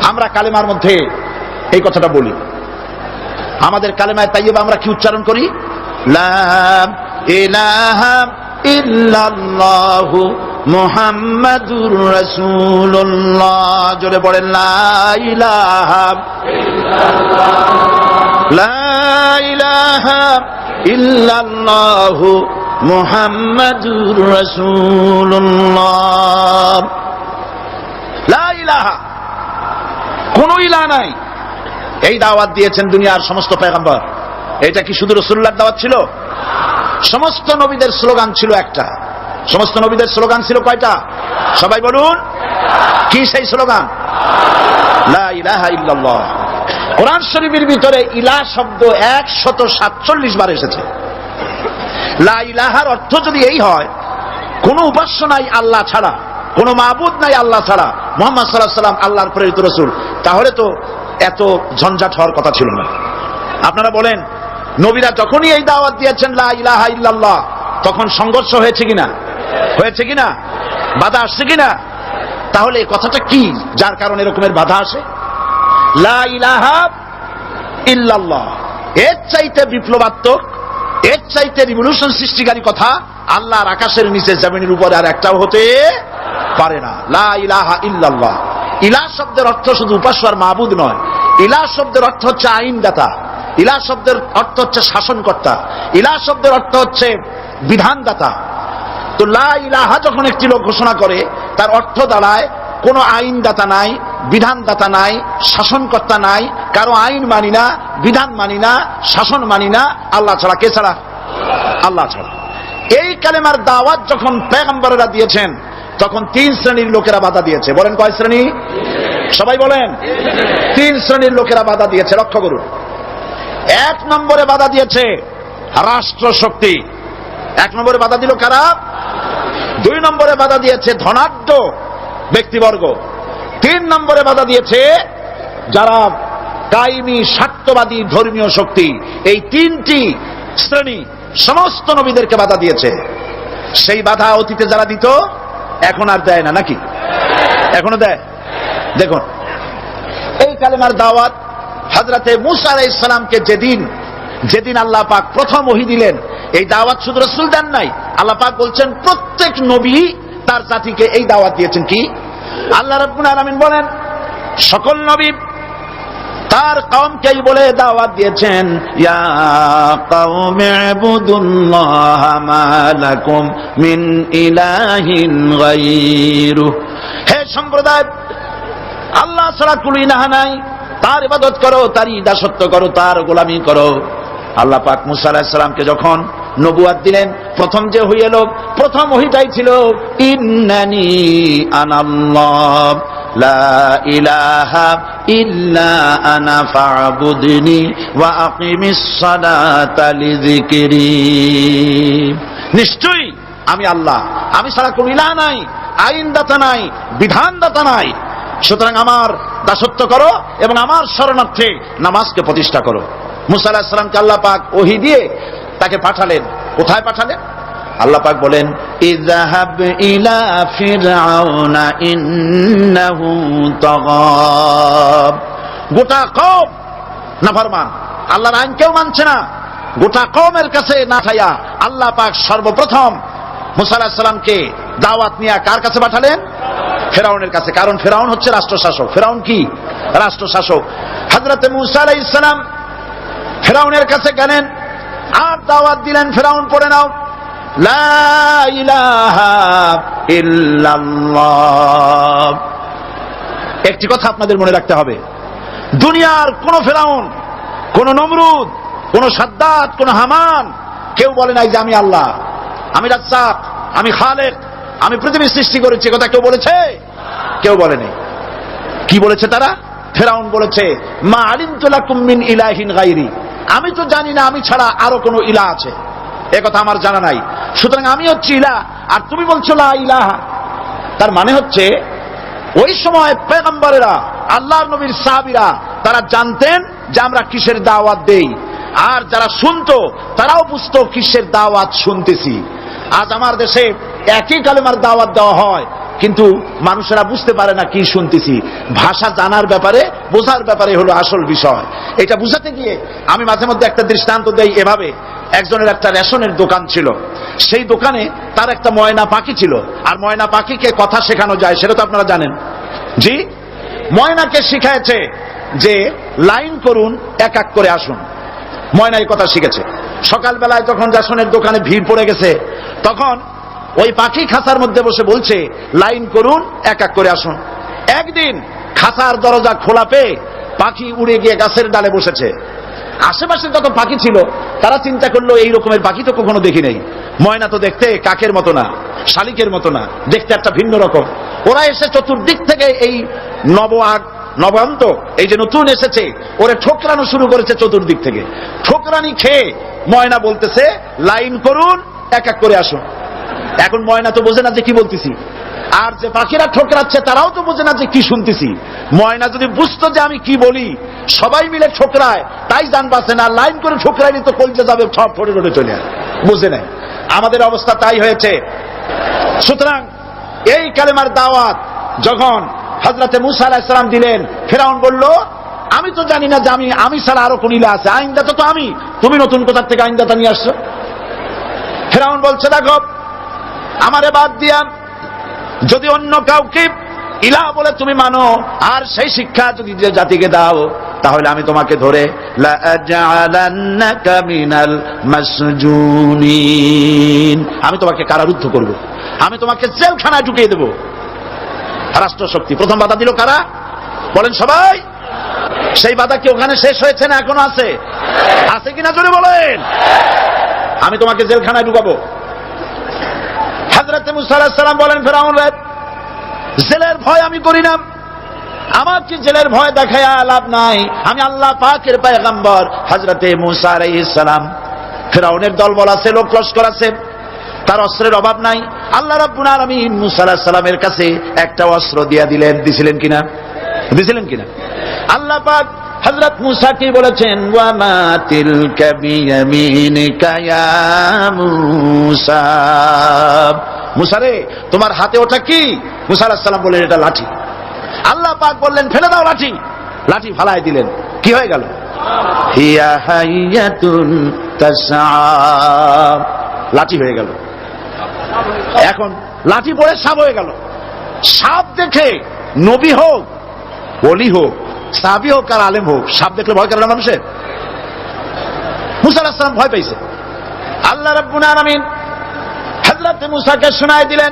আমরা কালেমার মধ্যে এই কথাটা বলি। আমাদের কালেমায় তাইয়্যিবা আমরা কি উচ্চারণ করি? লা ইলাহা ইল্লাল্লাহু মুহাম্মাদুর রাসূলুল্লাহ। জোরে পড়েন লা ইলাহা ইল্লাল্লাহ, লা ইলাহা ইল্লাল্লাহু মুহাম্মাদুর রাসূলুল্লাহ। লা ইলাহা, কোন ইলাহ নাই। এই দাওয়াত দিয়েছেন দুনিয়ার সমস্ত পয়গম্বর। এটা কি শুধু রাসূলুল্লাহর দাওয়াত ছিল? সমস্ত নবীদের স্লোগান ছিল একটা। সমস্ত নবীদের স্লোগান ছিল কয়টা? সবাই বলুন, কি সেই স্লোগান? লা ইলাহা ইল্লাল্লাহ। কোরআন শরীফের ভিতরে ইলাহ শব্দ 147 বার এসেছে। লা ইলাহার অর্থ যদি এই হয় কোন উপাস্য নাই আল্লাহ ছাড়া, কোন মাবুদ নাই আল্লাহ ছাড়া, মুহাম্মদ সাল্লাল্লাহু আলাইহি ওয়াসাল্লাম আল্লাহর প্রেরিত রাসূল, তাহলে তো এত ঝঞ্ঝাট হওয়ার কথা ছিল না। আপনারা বলেন, নবীরা যখনই এই দাওয়াত দিয়েছেন লা ইলাহা ইল্লাল্লাহ, তখন সংঘর্ষ হয়েছে কিনা? হয়েছে কিনা? বাধা আসছে কিনা? তাহলে এই কথাটা কি যার কারণে এরকমের বাধা আসে? লা ইলাহা ইল্লাল্লাহ, এর চাইতে বিপ্লবাত্মক, এর চাইতে রিভলিউশন সৃষ্টিকারী কথা আল্লাহর আকাশের নিচে জমিনের উপরে আর একটাও হতে পারে না। লা ইলাহা ইল্লাল্লাহ। ইলাহ শব্দের অর্থ শুধু উপাস্য আর মাবুদ নয়। ইলাহ শব্দের অর্থ হচ্ছে আইনদাতা, ইলাহ শব্দের অর্থ হচ্ছে শাসনকর্তা, ইলাহ শব্দের অর্থ হচ্ছে বিধানদাতা। তো লা ইলাহা যখন একটি লোক ঘোষণা করে তার অর্থ দাঁড়ায় কোনো আইনদাতা নাই, বিধানদাতা নাই, শাসনকর্তা নাই, কারো আইন মানি না, বিধান মানি না, শাসন মানি না, আল্লাহ ছাড়া। কে ছাড়া? আল্লাহ ছাড়া। এই কালেমার দাওয়াত যখন পয়গম্বরেরা দিয়েছেন তখন 3 শ্রেণীর লোকেরা বাধা দিয়েছে। বলেন কয় শ্রেণী? সবাই বলেন। 3 শ্রেণীর লোকেরা বাধা দিয়েছে, লক্ষ্য করুন। 1 নম্বরে বাধা দিয়েছে রাষ্ট্র শক্তি। 1 নম্বরে বাধা দিল কারা? 2 নম্বরে বাধা দিয়েছে ধনাঢ্য ব্যক্তিবর্গ। 3 নম্বরে বাধা দিয়েছে যারা কায়েমি স্বার্থবাদী ধর্মীয় শক্তি। এই 3টি শ্রেণী সমস্ত নবীদেরকে বাধা দিয়েছে। সেই বাধা অতীতে যারা দিত এখন আর দেয় না, নাকি? এখনো দেয়। দেখুন, এই কালেমার দাওয়াত হযরতে মূসা আলাইহিস সালামকে যেদিন আল্লাহ পাক প্রথম ওহী দিলেন, এই দাওয়াত শুধু রাসূল দেন নাই, আল্লাহ পাক বলছেন প্রত্যেক নবী তার জাতিকে এই দাওয়াত দিয়েছেন। কি? আল্লাহ রাব্বুল আলামিন বলেন সকল নবী তার কওমকেই বলে দাওয়াত দিয়েছেন, ইয়া কওমি ইবুদুল্লাহ মা লাকুম মিন ইলাহিন গায়রু। হে সম্প্রদায়, আল্লাহ ছাড়া কোনো ইলাহ নাই, তার ইবাদত করো, তারই দাসত্ব করো, তার গোলামি করো। আল্লাহ পাক মুসা আলাইহিস সালামকে যখন নবুয়াত দিলেন, প্রথম যে ওহী এলো, প্রথম ওহীটাই ছিল ইন্নানি আনাল্লাহ লা ইলাহা ইল্লা আনা ফা'বুদনি ওয়া আকিমিস সালাতা লিযিকরি। নিশ্চয়ই আমি আল্লাহ, আমি ছাড়া কোনো ইলাহ নাই, আইনদাতা নাই, বিধানদাতা নাই, সুতরাং আমার দাসত্ব করো এবং আমার শরণার্থে নামাজকে প্রতিষ্ঠা করো। মুসা আলাইহিস সালামকে আল্লাহ পাক ওহী দিয়ে তাকে পাঠালেন। কোথায় পাঠালেন? আল্লাহ পাক বলেন ইযহাব ইলা ফিরআউনা ইন্নাহু তাগা। গোটা কওম নাফরমান, আল্লাহর আইন কেউ মানছে না, গোটা কওমের কাছে না খাইয়া আল্লাহ পাক সর্বপ্রথম মুসা আলাইহিস সালামকে দাওয়াত নিয়ে কার কাছে পাঠালেন? ফেরাউনের কাছে। কারণ ফেরাউন হচ্ছে রাষ্ট্রশাসক। ফেরাউন কি? রাষ্ট্রশাসক। হযরতে মুসা আলাইহিস সালাম ফেরাউনের কাছে গেলেন আর দাওয়াত দিলেন, ফেরাউন পড়ে নাও লা ইলাহা ইল্লাল্লাহ। একটি কথা আপনাদের মনে রাখতে হবে, দুনিয়ার কোন ফেরাউন, কোন নমরুদ, কোন সাদ্দাত, কোন হামান কেউ বলে নাই যে আমি আল্লাহ, আমি রাজ্জাক, আমি খালেক, আমি পৃথিবী সৃষ্টি করেছি। কথা কেউ বলেছে? কেউ বলেনি। কি বলেছে তারা? ফেরাউন বলেছে মা আলিমতু লাকুম মিন ইলাহিন গায়রি, আমি তো জানি না আমি ছাড়া আরো কোন ইলাহ আছে, এ কথা আমার জানা নাই, সুতরাং আমি হচ্ছি ইলাহ আর তুমি বলছো লা ইলাহা। তার মানে হচ্ছে ওই সময় পয়গম্বরেরা, আল্লাহর নবীর সাহাবীরা তারা জানতেন যে আমরা কিসের দাওয়াত দেই, আর যারা শুনতো তারাও বুঝতো কিসের দাওয়াত শুনতেছি। আজ আমার দেশে একই কালেমার দাওয়াত দেওয়া হয়, কিন্তু মানুষেরা বুঝতে পারে না কি শুনতেছি। ভাষা জানার ব্যাপারে, বোঝার ব্যাপারে হলো আসল বিষয়। এটা বুঝাতে গিয়ে আমি মাঝে মধ্যে একটা দৃষ্টান্ত দেই এভাবে। একজনের একটা রেশনের দোকান ছিল, সেই দোকানে তার একটা ময়না পাখি ছিল। আর ময়না পাখিকে কথা শেখানো যায়, সেটা তো আপনারা জানেন। জি, ময়নাকে শিখাইছে যে লাইন করুন, এক এক করে আসুন। ময়না এই কথা শিখেছে। সকালবেলায় যখন রেশনের দোকানে ভিড় পড়ে গেছে, তখন ওই পাখি খাঁচার মধ্যে বসে বলছে লাইন করুন, এক এক করে আসুন। একদিন খাঁচার দরজা খোলা পেয়ে পাখি উড়ে গিয়ে গাছের ডালে বসেছে। আশেপাশে যত পাখি ছিল তারা চিন্তা করলো এই রকমের পাখি তো কখনো দেখি নাই। ময়না তো দেখতে কাকের মতো না, শালিকের মতো না, দেখতে একটা ভিন্ন রকম। ওরা এসে চতুর্দিক থেকে এই নবান্ত, এই যে নতুন এসেছে, ওরে ঠোকরানো শুরু করেছে চতুর্দিক থেকে। ঠোকরানি খেয়ে ময়না বলতেছে লাইন করুন, এক এক করে আসুন। এখন ময়না তো বোঝে না যে কি বলতেছি, আর যে পাখিরা ঠোকরাচ্ছে তারাও তো বোঝে না যে কি শুনতেছি। ময়না যদি বুঝতো যে আমি কি বলি, সবাই মিলে ঠোকরায়, তাই জান বাঁচে না। লাইন করে ঠোকরাইলে তো কলজে যাবে, সব ঠোঁটে ঠোঁটে চলে আসে, বুঝে নাই। আমাদের অবস্থা তাই হয়েছে। সুতরাং এই কালেমার দাওয়াত যখন হযরতে মুসা আলাইহিস সালাম দিলেন, ফেরাউন বলল আমি তো জানি না যে আমি ছাড়া আরো কোন ইলাহ আছে, আইনদাতা তো আমি, তুমি নতুন কোথা থেকে আইনদাতা নিয়ে আসছো? ফেরাউন বলছে দেখো, আমারে বাদ দিয়া যদি অন্য কাউকে ইলাহ বলে তুমি মানো, আর সেই শিক্ষা যদি জাতিকে দাও, তাহলে আমি তোমাকে ধরে লাআজআলান্নাকা মিনাল মাসজুনিন, আমি তোমাকে কারারুদ্ধ করব, আমি তোমাকে জেলখানায় ঢুকিয়ে দেব। রাষ্ট্রশক্তি প্রথম বাধা দিল কারা? বলেন সবাই। সেই বাধা কি ওখানে শেষ হয়েছে না এখনো আছে? আছে কিনা জোরে বলেন। আমি তোমাকে জেলখানায় ঢুকাবো। হযরত মুসা আলাইহিস সালাম বলেন ফেরাউন রে, জেলের ভয় আমি করি না, আমার কি জেলের ভয় দেখায়া লাভ নাই, আমি আল্লাহ পাকের পয়গম্বর হযরত মুসা আলাইহিস সালাম। ফেরাউনের দলবল আছে, লোক লস্কর আছে, তার অস্ত্রের অভাব নাই। আল্লাহ রাব্বুল আলামিন মুসা আলাইহিস সালামের কাছে একটা অস্ত্র দিয়া দিলেন। দিছিলেন কিনা? দিছিলেন কিনা? আল্লাহ পাক হযরত মুসাকে বলেছেন ওয়া মা তিলকা বিয়ামিনিকা ইয়া মুসা, মুসা রে তোমার হাতে ওটা কি? মুসা আলাইহিস সালাম বললেন এটা লাঠি। আল্লাহ পাক বললেন ফেলে দাও লাঠি। লাঠি ফালাই দিলেন। কি হয়ে গেল? হিয়া হাইয়াতুন তাসআ, লাঠি হয়ে গেল। এখন লাঠি পড়ে সাপ হয়ে গেল। সাপ দেখে নবী হোক, ওলি হোক, সাহাবী হোক আর আলেম হোক, সাপ দেখলে ভয় করে না মানুষের? মুসা আলাইহিস সালাম ভয় পাইছে। আল্লাহ রাব্বুল আলামিন হযরত মুসাকে শোনায় দিলেন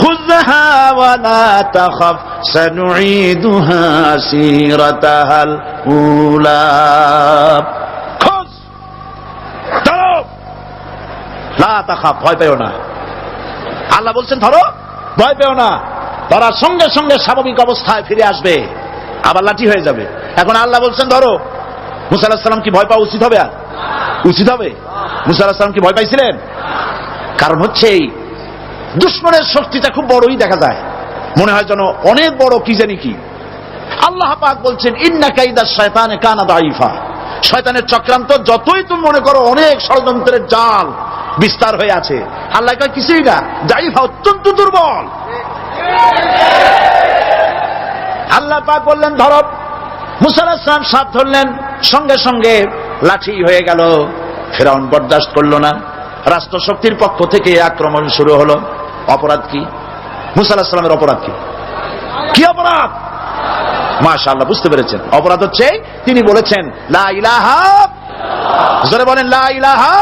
খুযহা ওয়ালা তাখাফ সানুঈদুহা সিরাতাহাল উলা। খোঁজ, ধরো, লা তাখাফ, ভয় পেও না। আল্লাহ বলছেন ধরো, ভয় পেও না। ধরার সঙ্গে সঙ্গে স্বাভাবিক অবস্থায় ফিরে আসবে, আবার লাঠি হয়ে যাবে। এখন আল্লাহ বলছেন ধরো। মুসা আলাইহিস সালাম কি ভয় পাওয়া উচিত হবে? আর উচিত হবে? মুসা আলাইহিস সালাম কি ভয় পাইছিলেন? কারণ হচ্ছে এই দুশমনের শক্তিটা খুব বড়ই দেখা যায়, মনে হয় যেন অনেক বড় কি জানি কি। আল্লাহ পাক বলছেন ইন্না কাইদাশ শায়তানে কানা দাঈফা, শয়তানের চক্রান্ত যতই তুমি মনে করো অনেক ষড়যন্ত্রের জাল বিস্তার হয়ে আছে, আল্লাহ কয় কিছুই না, দাঈফা, অত্যন্ত দুর্বল। আল্লাহ পাক বললেন ধরো। মুসা আলাইহিস সালাম সাপ ধরলেন, সঙ্গে সঙ্গে লাঠি হয়ে গেল। ফিরআউন বরদাস্ত করলো না, রাষ্ট্রশক্তির পক্ষ থেকে আক্রমণ শুরু হলো। অপরাধ কি? মুসা আলাইহিস সালামের অপরাধ কি? কি অপরাধ? মাশাআল্লাহ, বুঝতে পেরেছেন। অপরাধ হচ্ছে তিনি বলেছেন লা ইলাহা, জোরে বলেন লা ইলাহা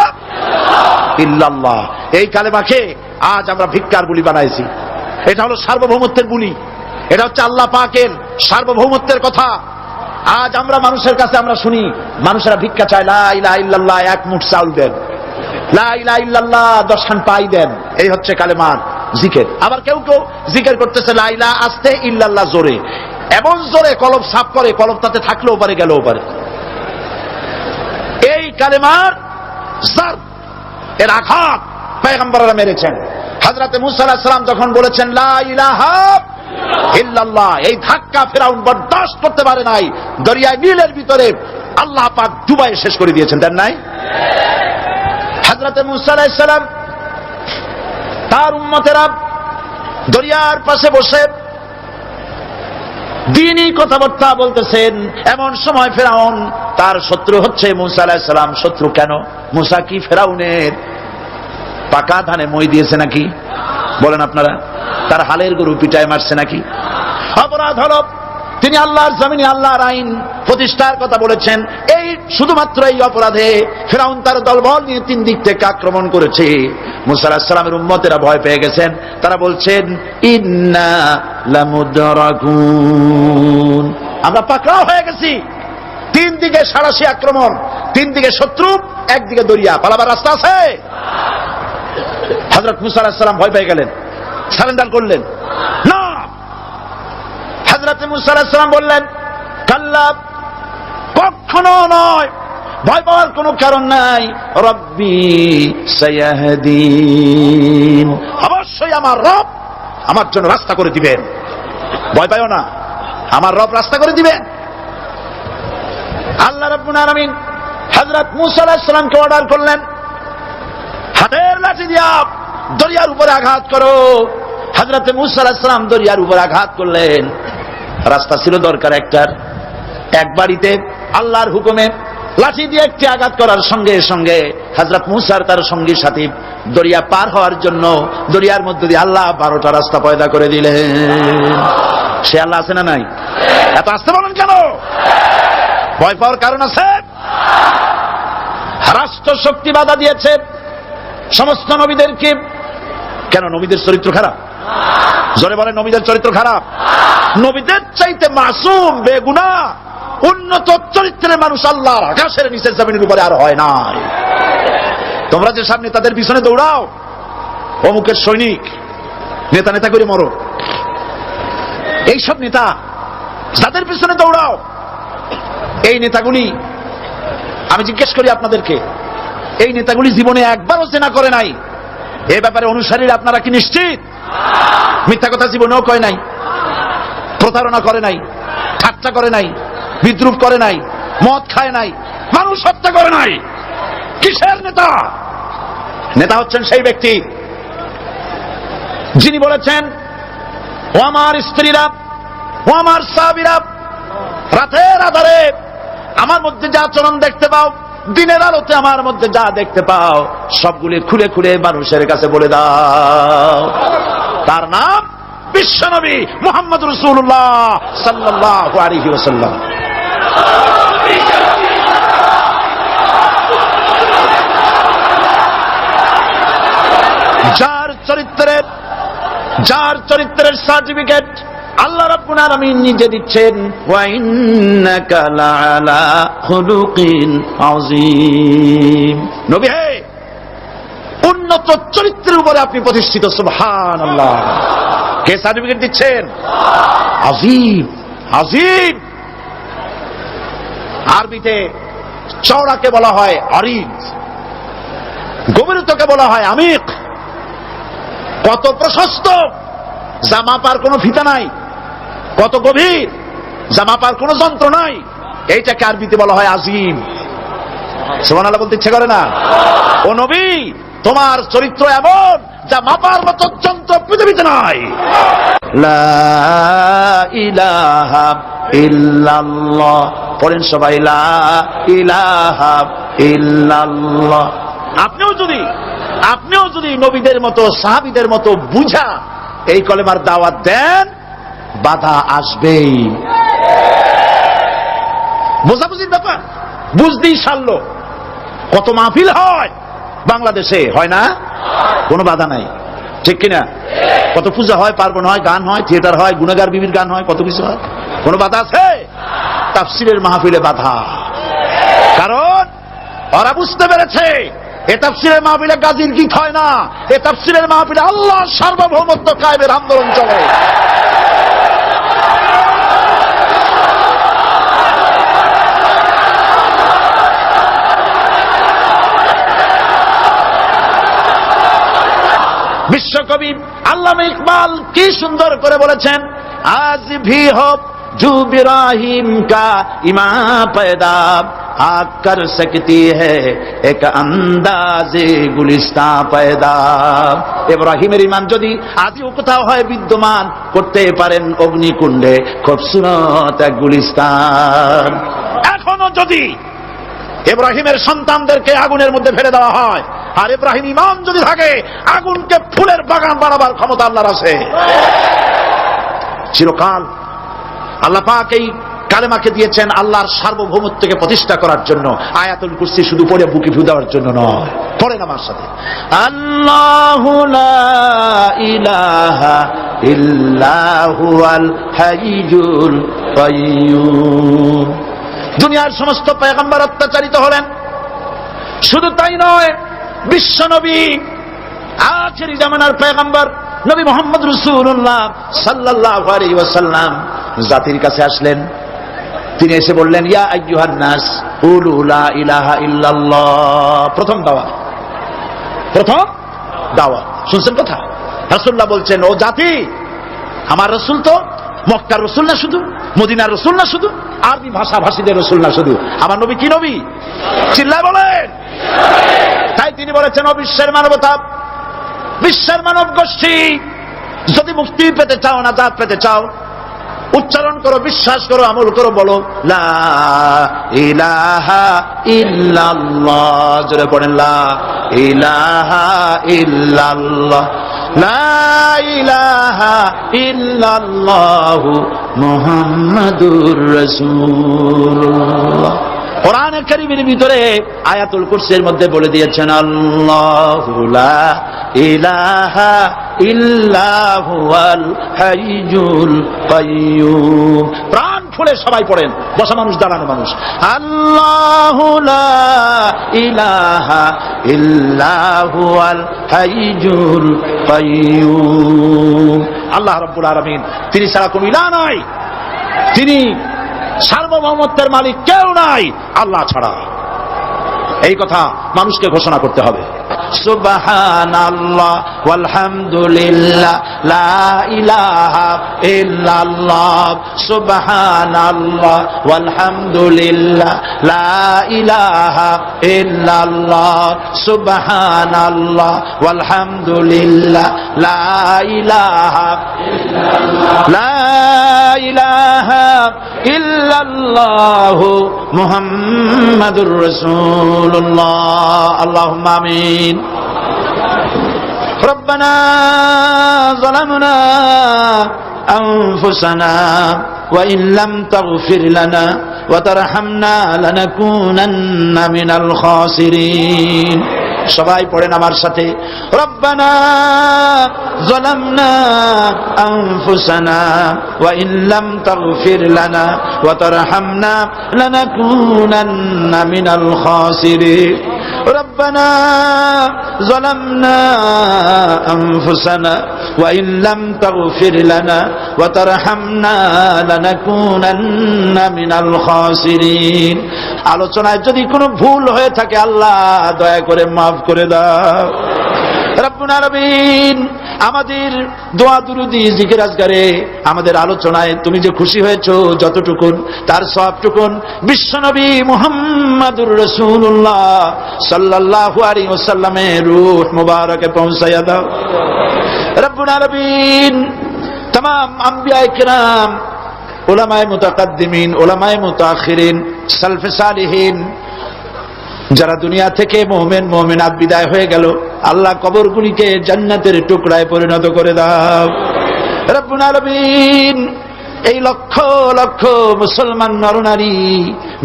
ইল্লাল্লাহ। এই কালেমাকে আজ আমরা ভিক্ষার বুলি বানাইছি। এটা হলো সার্বভৌমত্বের বুলি, এটা হচ্ছে আল্লাহ পাকের সার্বভৌমত্বের কথা। আজ আমরা মানুষের কাছে আমরা শুনি মানুষেরা ভিক্ষা চায়, লা ইলাহা ইল্লাল্লাহ, এক মুঠ চাউল দেন, লা ইলাহা ইল্লাল্লাহ 10 খান পাই দেন। এই হচ্ছে কালেমার জিকির। আবার কেউ কেউ জিকির করতেছে লা ইলাহা আস্তে, ইল্লাল্লাহ জোরে, এমন জোরে কলব সাফ করে, কলব তাতে থাকলেও পারে গেলেও পারে। এই কালেমার জার, এর আঘাত পয়গম্বররা মেরেছেন। হযরতে মুসা আলাইহিস সালাম যখন বলেছেন লা ইলাহা ইল্লাল্লাহ, এই ধাক্কা ফিরআউন বরদাস্ত করতে পারে নাই। দরিয়ায় নীলের ভিতরে আল্লাহ পাক ডুবাই শেষ করে দিয়েছেন, দেন নাই? হযরতে মুসা আলাইহিস সালাম তার উম্মতেরা দরিয়ার পাশে বসে দ্বীনি কথাবার্তা বলতেছেন। এমন সময় ফিরআউন, তার শত্রু হচ্ছে মুসা আলাইহিস সালাম। শত্রু কেন? মুসা কি ফিরআউনের পাকা ধানে মই দিয়েছে নাকি? বলেন আপনারা, তার হালের গরু পিটায় মারছে নাকি? অপরাধ হলো তিনি আল্লাহর জমিনে আল্লাহর আইন প্রতিষ্ঠার কথা বলেছেন। এই শুধুমাত্র এই অপরাধে ফিরআউন তার দলবল নিয়ে 3 দিক থেকে আক্রমণ করেছে। মুসা আলাইহিস সালামের উম্মতেরা ভয় পেয়ে গেছেন। তারা বলছেন ইন্না লামুদরাকুন, আমরা পাকড়াও হয়ে গেছি। 3 দিকে সারাশি আক্রমণ, 3 দিকে শত্রু, একদিকে দরিয়া, পালাবার রাস্তা আছে? হযরত মুসা আলাইহিস সালাম ভয় পেয়ে গেলেন, সারেন্ডার করলেন না। হযরত মুসা আলাইহিস সালাম বললেন কাল্লা, কখনো নয়, ভয় পাওয়ার কোনো কারণ নাই। রব্বি সায়াহদিন, অবশ্যই আমার রব আমার জন্য রাস্তা করে দিবেন। ভয় পাইও না, আমার রব রাস্তা করে দিবেন। আল্লাহ রাব্বুল আলামিন হযরত মুসা আলাইহিস সালামকে অর্ডার করলেন হাতের লাঠি দিয়া দরিয়ার উপরে আঘাত করো। হযরত মুসা আলাইহিস সালাম দরিয়ার উপরে আঘাত করলেন। রাস্তা ছিল দরকার একটার, এক বাড়িতে আল্লাহর হুকুমে লাঠি দিয়ে একটি আঘাত করার সঙ্গে সঙ্গে হযরত মুসার তার সঙ্গী সাথী দরিয়া পার হওয়ার জন্য দরিয়ার মধ্যে দিয়ে আল্লাহ 12টা রাস্তা পয়দা করে দিলেন। সে আল্লাহ আছে না নাই? এত আসতে বলেন কেন? ভয় পাওয়ার কারণ আছে? রাষ্ট্র শক্তি বাধা দিয়েছে সমস্ত নবীদেরকে। কেন? নবীদের চরিত্র খারাপ? জোরে বলেন, নবীদের চরিত্র খারাপ? নবীদের চাইতে মাসুম বেগুনাহ উন্নত চরিত্রের মানুষ আল্লাহর আকাশের নিচের জমিনের উপরে আর হয় নাই। তোমরা যে সামনে তাদের পিছনে দৌড়াও, অমুকের সৈনিক, নেতা নেতা করে মরো, এইসব নেতা যাদের পিছনে দৌড়াও, এই নেতাগুলি, আমি জিজ্ঞেস করি আপনাদেরকে, এই নেতাগুলি জীবনে একবারও জেনা করে নাই? এ ব্যাপারে অনুসারীরা আপনারা কি নিশ্চিত? মিথ্যা কথা জীবনেও কয় নাই, প্রতারণা করে নাই, ঠাট্টা করে নাই, বিদ্রুপ করে নাই, মদ খায় নাই, মানুষ হত্যা করে নাই। কিসের নেতা? নেতা হচ্ছেন সেই ব্যক্তি যিনি বলেছেন ও আমার স্ত্রীরা, ও আমার সাহাবীরা, রাতের আধারে আমার মধ্যে যা আচরণ দেখতে পাও, দিনের আলোতে আমার মধ্যে যা দেখতে পাও, সবগুলি খুলে খুলে মানুষের কাছে বলে দাও। তার নাম বিশ্বনবী মুহাম্মদ রাসূলুল্লাহ সাল্লাল্লাহু আলাইহি ওয়াসাল্লাম। যার চরিত্রে যার চরিত্রের সার্টিফিকেট আল্লাহ রাব্বুল আলামিন নিজে দিচ্ছেন, ওয়া ইন্নাকা লাআলা খুলুকিন আযীম। নবী হে, উন্নত চরিত্রের উপরে আপনি প্রতিষ্ঠিত। সুবহানাল্লাহ। কে সার্টিফিকেট দিচ্ছেন? আযীম, আযীম। আরবিতে চওড়াকে বলা হয় আরিজ, গভীরতাকে বলা হয় আমিক। কত প্রশস্ত, জামা পার কোনো ফিতা নাই। কত গভীর, জামা পার কোনো যন্ত্র নাই। এইটাকে আরবিতে বলা হয় আজিম। সুবহানাল্লাহ বলতে ইচ্ছে করে না? ও নবী, তোমার চরিত্র এমন যা মাপার মতো যন্ত্র পৃথিবীতে নাই। লা ইলাহা ইল্লাল্লাহ। পড়েন সবাই, লা ইলাহা ইল্লাল্লাহ। আপনিও যদি নবীদের মতো সাহাবীদের মতো বুঝা এই কলেমার দাওয়াত দেন, বাধা আসবেই। বোঝাবুঝির ব্যাপার, বুঝতেই সারল। কত মাহফিল হয় বাংলাদেশে, হয় না? কোনো বাধা নাই, ঠিক কিনা? কত পূজা হয়, পার্বণ হয়, গান হয়, থিয়েটার হয়, গুনাহগার বিবির গান হয়, কত কিছু হয়। কোনো বাধা আছে? তাফসীরের মাহফিলে বাধা। কারণ ওরা বুঝতে পেরেছে এ তাফসীরের মাহফিলে গাজীর গীত হয় না, এ তাফসীরের মাহফিলে আল্লাহর সার্বভৌমত্ব কায়েমের আন্দোলন চলে। বিশ্বকবি আল্লামা ইকবাল কি সুন্দর করে বলেছেন, আজ ভি হো জু ইব্রাহিম কা ইমা पैदा आप कर सकती है एक अंदाजे गुलिस्ता पैदा। ইব্রাহিমের ঈমান যদি আজও কোথাও হয় বিদ্যমান, করতে পারেন অগ্নিকুণ্ডে খুবসুরত এক গুলিস্তান। এখনো যদি ইব্রাহিমের সন্তানদেরকে আগুনের মধ্যে ফেলে দেওয়া হয়, আর ইব্রাহিম ঈমান যদি থাকে, আগুনকে ফুলের বাগান বানাবার ক্ষমতা আল্লাহর আছে। চিরকাল আল্লাহ পাক এই কালেমাকে দিয়েছেন আল্লাহর সার্বভৌমত্বকে প্রতিষ্ঠা করার জন্য। আয়াতুল কুরসি শুধু পড়ে বুকে ফু দেওয়ার জন্য নয়। পড়েন আমার সাথে, আল্লাহু লা ইলাহা ইল্লা হুয়াল হাইয়ুল কাইয়্যুম। দুনিয়ার সমস্ত পয়গম্বর অত্যাচারিত হলেন, শুধু তাই নয়, বিশ্ব নবী আখেরি জামানার পয়গম্বর নবী মুহাম্মদ রাসূলুল্লাহ সাল্লাল্লাহু আলাইহি ওয়াসাল্লাম জাতির কাছে আসলেন। তিনি এসে বললেন, ইয়া আইয়ুহান নাস কুলু লা ইলাহা ইল্লাল্লাহ। প্রথম দাওয়াত। শুনছেন কথা? রাসূলুল্লাহ বলছেন, ও জাতি, আমার রাসূল তো মক্কার রাসূল না শুধু, মদিনার রাসূল না শুধু, আরবি ভাষাভাষীদের রাসূল না শুধু, আমার নবী কি নবী? চিল্লায় বলেন। তাই তিনি বলেছেন, ও বিশ্বের মানবতা, বিশ্বের মানব গোষ্ঠী, যদি মুক্তি পেতে চাও, নাজাত পেতে চাও, উচ্চারণ করো, বিশ্বাস করো, আমল করো, বলো লা ইলাহা ইল্লাল্লাহ। জোরে পড়েন, লা ইলাহা ইল্লাল্লাহ, লা ইলাহা ইল্লাল্লাহু মুহাম্মাদুর রাসূলুল্লাহ। কোরআনে কারীমের ভিতরে আয়াতুল কুরসির মধ্যে বলে দিয়েছেন, আল্লাহু লা ইলাহা ইল্লা হুয়াল হাইয়ুল কাইয়্যুম। প্রাণ খুলে সবাই পড়েন, বসা মানুষ, দাঁড়ানো মানুষ, আল্লাহু লা ইলাহা ইল্লা হুয়াল হাইয়ুল কাইয়্যুম। আল্লাহ রাব্বুল আলামিন, তিনি ছাড়া কোনো ইলাহ নাই, তিনি সার্বভৌমত্বের মালিক কেউ নাই আল্লাহ ছাড়া। এই কথা মানুষকে ঘোষণা করতে হবে। সুবহানাল্লাহ ওয়ালহামদুলিল্লাহ লা ইলাহা ইল্লাল্লাহ, সুবহানাল্লাহ ওয়ালহামদুলিল্লাহ লা ইলাহা ইল্লাল্লাহ, সুবহানাল্লাহ ওয়ালহামদুলিল্লাহ লা ইলাহা ইল্লাল্লাহ, লা ইলাহা ইল্লাল্লাহু মুহাম্মাদুর রাসূলুল্লাহ। আল্লাহুম্মা আমিন। রব্বানা যালামনা আনফুসানা ওয়া ইন লাম তাগফির লানা ওয়া তারহামনা লানাকুনান্না মিনাল খাসিরিন। সবাই পড়েন আমার সাথে, রব্বানা ظلمنا أنفسنا وإن لم تغفر لنا وترحمنا لنكونن من الخاسرين ربنا ظلمنا أنفسنا وإن لم تغفر لنا وترحمنا لنكونن من الخاسرين আলোচনায় যদি কোনো ভুল হয়ে থাকে আল্লাহ দয়া করে মাফ করে দাও রব্বুল আলামিন আমাদের দোয়া দুরুদি জিকির আজকারে আমাদের আলোচনায় তুমি যে খুশি হয়েছো যতটুকুন তার সবটুকুন বিশ্বনবী মুহাম্মদুর রাসূলুল্লাহ সাল্লাল্লাহু আলাইহি ওয়াসাল্লামের রূহ মুবারকে পৌঁছায়া দাও রব্বুল আলামিন तमाम अंबियाए किराम उलमाए मुतकद्दिमीन उलमाए मुताखिरीन सलफे सालिहीन যারা দুনিয়া থেকে মুমিন মুমিনাত বিদায় হয়ে গেল আল্লাহ কবরগুলিকে জান্নাতের টুকরায় পরিণত করে দাও রব্বুল আলামিন এই লক্ষ লক্ষ মুসলমান নরনারী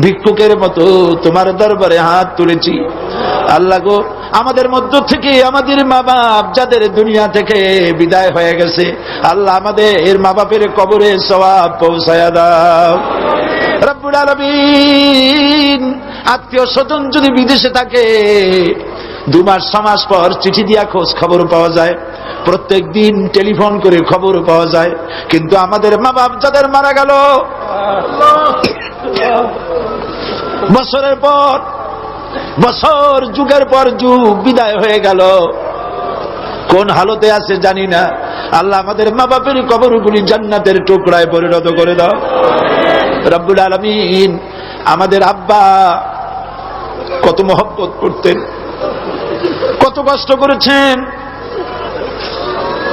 ভিক্ষুকের মতো তোমার দরবারে হাত তুলেছি আল্লাহ গো আমাদের মধ্য থেকে আমাদের মা বাপ যাদের দুনিয়া থেকে বিদায় হয়ে গেছে আল্লাহ আমাদের এর মা বাপের কবরে সওয়াব পৌঁছায়া দাও রব্বুল আলামিন আত্মীয় স্বজন যদি বিদেশে থাকে 2 মাস 6 মাস পর চিঠি দিয়া খোঁজ খবর পাওয়া যায় প্রত্যেক দিন টেলিফোন করে খবর পাওয়া যায় কিন্তু আমাদের মা বাপ যাদের মারা গেল বছরের পর বছর যুগের পর যুগ বিদায় হয়ে গেল কোন হালতে আছে জানি না আল্লাহ আমাদের মা বাপের কবরগুলি জান্নাতের টুকরায় পরিণত করে দাও রব্বুল আলামিন আমাদের আব্বা কত মহব্বত করতেন কত কষ্ট করেছেন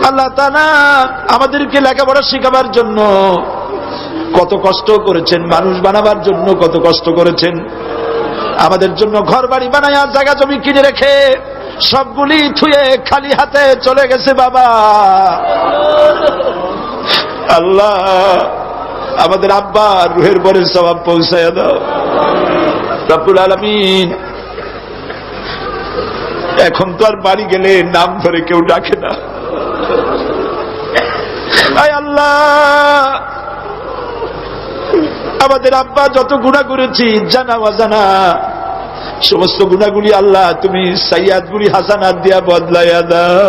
আল্লাহ তাআলা আমাদেরকে লেখাপড়া শেখাবার জন্য কত কষ্ট করেছেন মানুষ বানাবার জন্য কত কষ্ট করেছেন আমাদের জন্য ঘর বাড়ি বানায়া জায়গা জমি কিনে রেখে সবগুলি থুয়ে খালি হাতে চলে গেছে বাবা আল্লাহ আমাদের আব্বা রুহের পরে সওয়াব পৌঁছায়া দাও রব্বুল আলামিন এখন তো আর বাড়ি গেলে নাম ধরে কেউ ডাকে না আয় আল্লাহ আমাদের আব্বা যত গুনাহ করেছি জানা অজানা সমস্ত গুনাহগুলি আল্লাহ তুমি সাইয়াদগুলি হাসানাত দিয়া বদলাইয়া দাও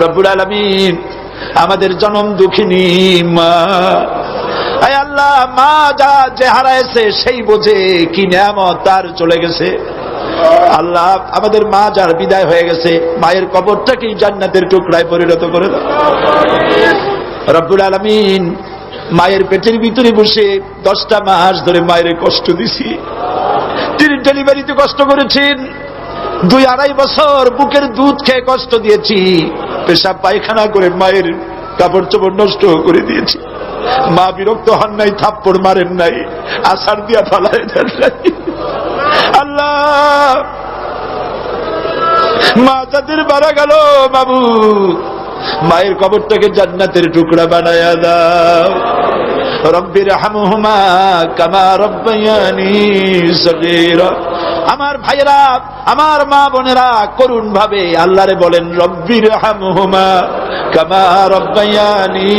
রব্বুল আলামিন আমাদের জনম দুঃখিনী মা আয় আল্লাহ মা যা যে হারাইছে সেই বোঝে কি নিয়ামত তার চলে গেছে আল্লাহ আমাদের মা যার বিদায় হয়ে গেছে মায়ের কবরটাকে জান্নাতের টুকরায় পরিণত করে দাও রব্বুল আলামিন মায়ের পেটের ভিতরে বসে 10টা মাস ধরে মায়ের কষ্ট দিছি তিনি ডেলিভারিতে কষ্ট করেছেন 2-2.5 বছর বুকের দুধ খেয়ে কষ্ট দিয়েছি পেশাব পায়খানা করে মায়ের কাপড় চোপড় নষ্ট করে দিয়েছি মা বিরক্ত হন নাই থাপ্পড় মারেন নাই আছাড় দিয়া ফালায় দেন নাই আল্লাহ মা যাদের মারা গেল বাবু মায়ের কবরটাকে জান্নাতের টুকরা বানায়া দাও রব্বির হামহুমা কামা রব্বায়ানি সগীরা আমার ভাইয়েরা আমার মা বোনেরা করুণ ভাবে আল্লাহরে বলেন রব্বির হামহুমা কামা রব্বায়ানি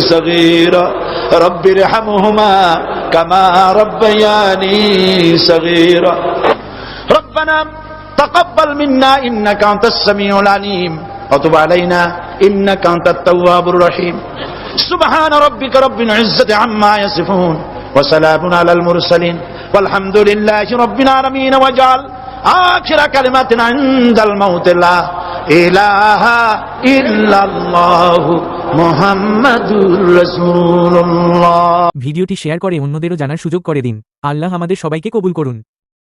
সগীরা রব্বির হামহুমা কামা রব্বায়ানি সগীরা রব্বানা তাকাব্বাল মিন্না ইন্নাকা আনতাস সামিউল আলিম وتب علينا إنك أنت التواب الرحيم سبحان ربك رب العزة عما يصفون وسلام على المرسلين والحمد لله رب العالمين واجعل آخر كلمة عند الموت لا إله إلا الله محمد رسول الله ভিডিওটি শেয়ার করে অন্যদেরও জানার সুযোগ করে দিন আল্লাহ আমাদের সবাইকে কবুল করুন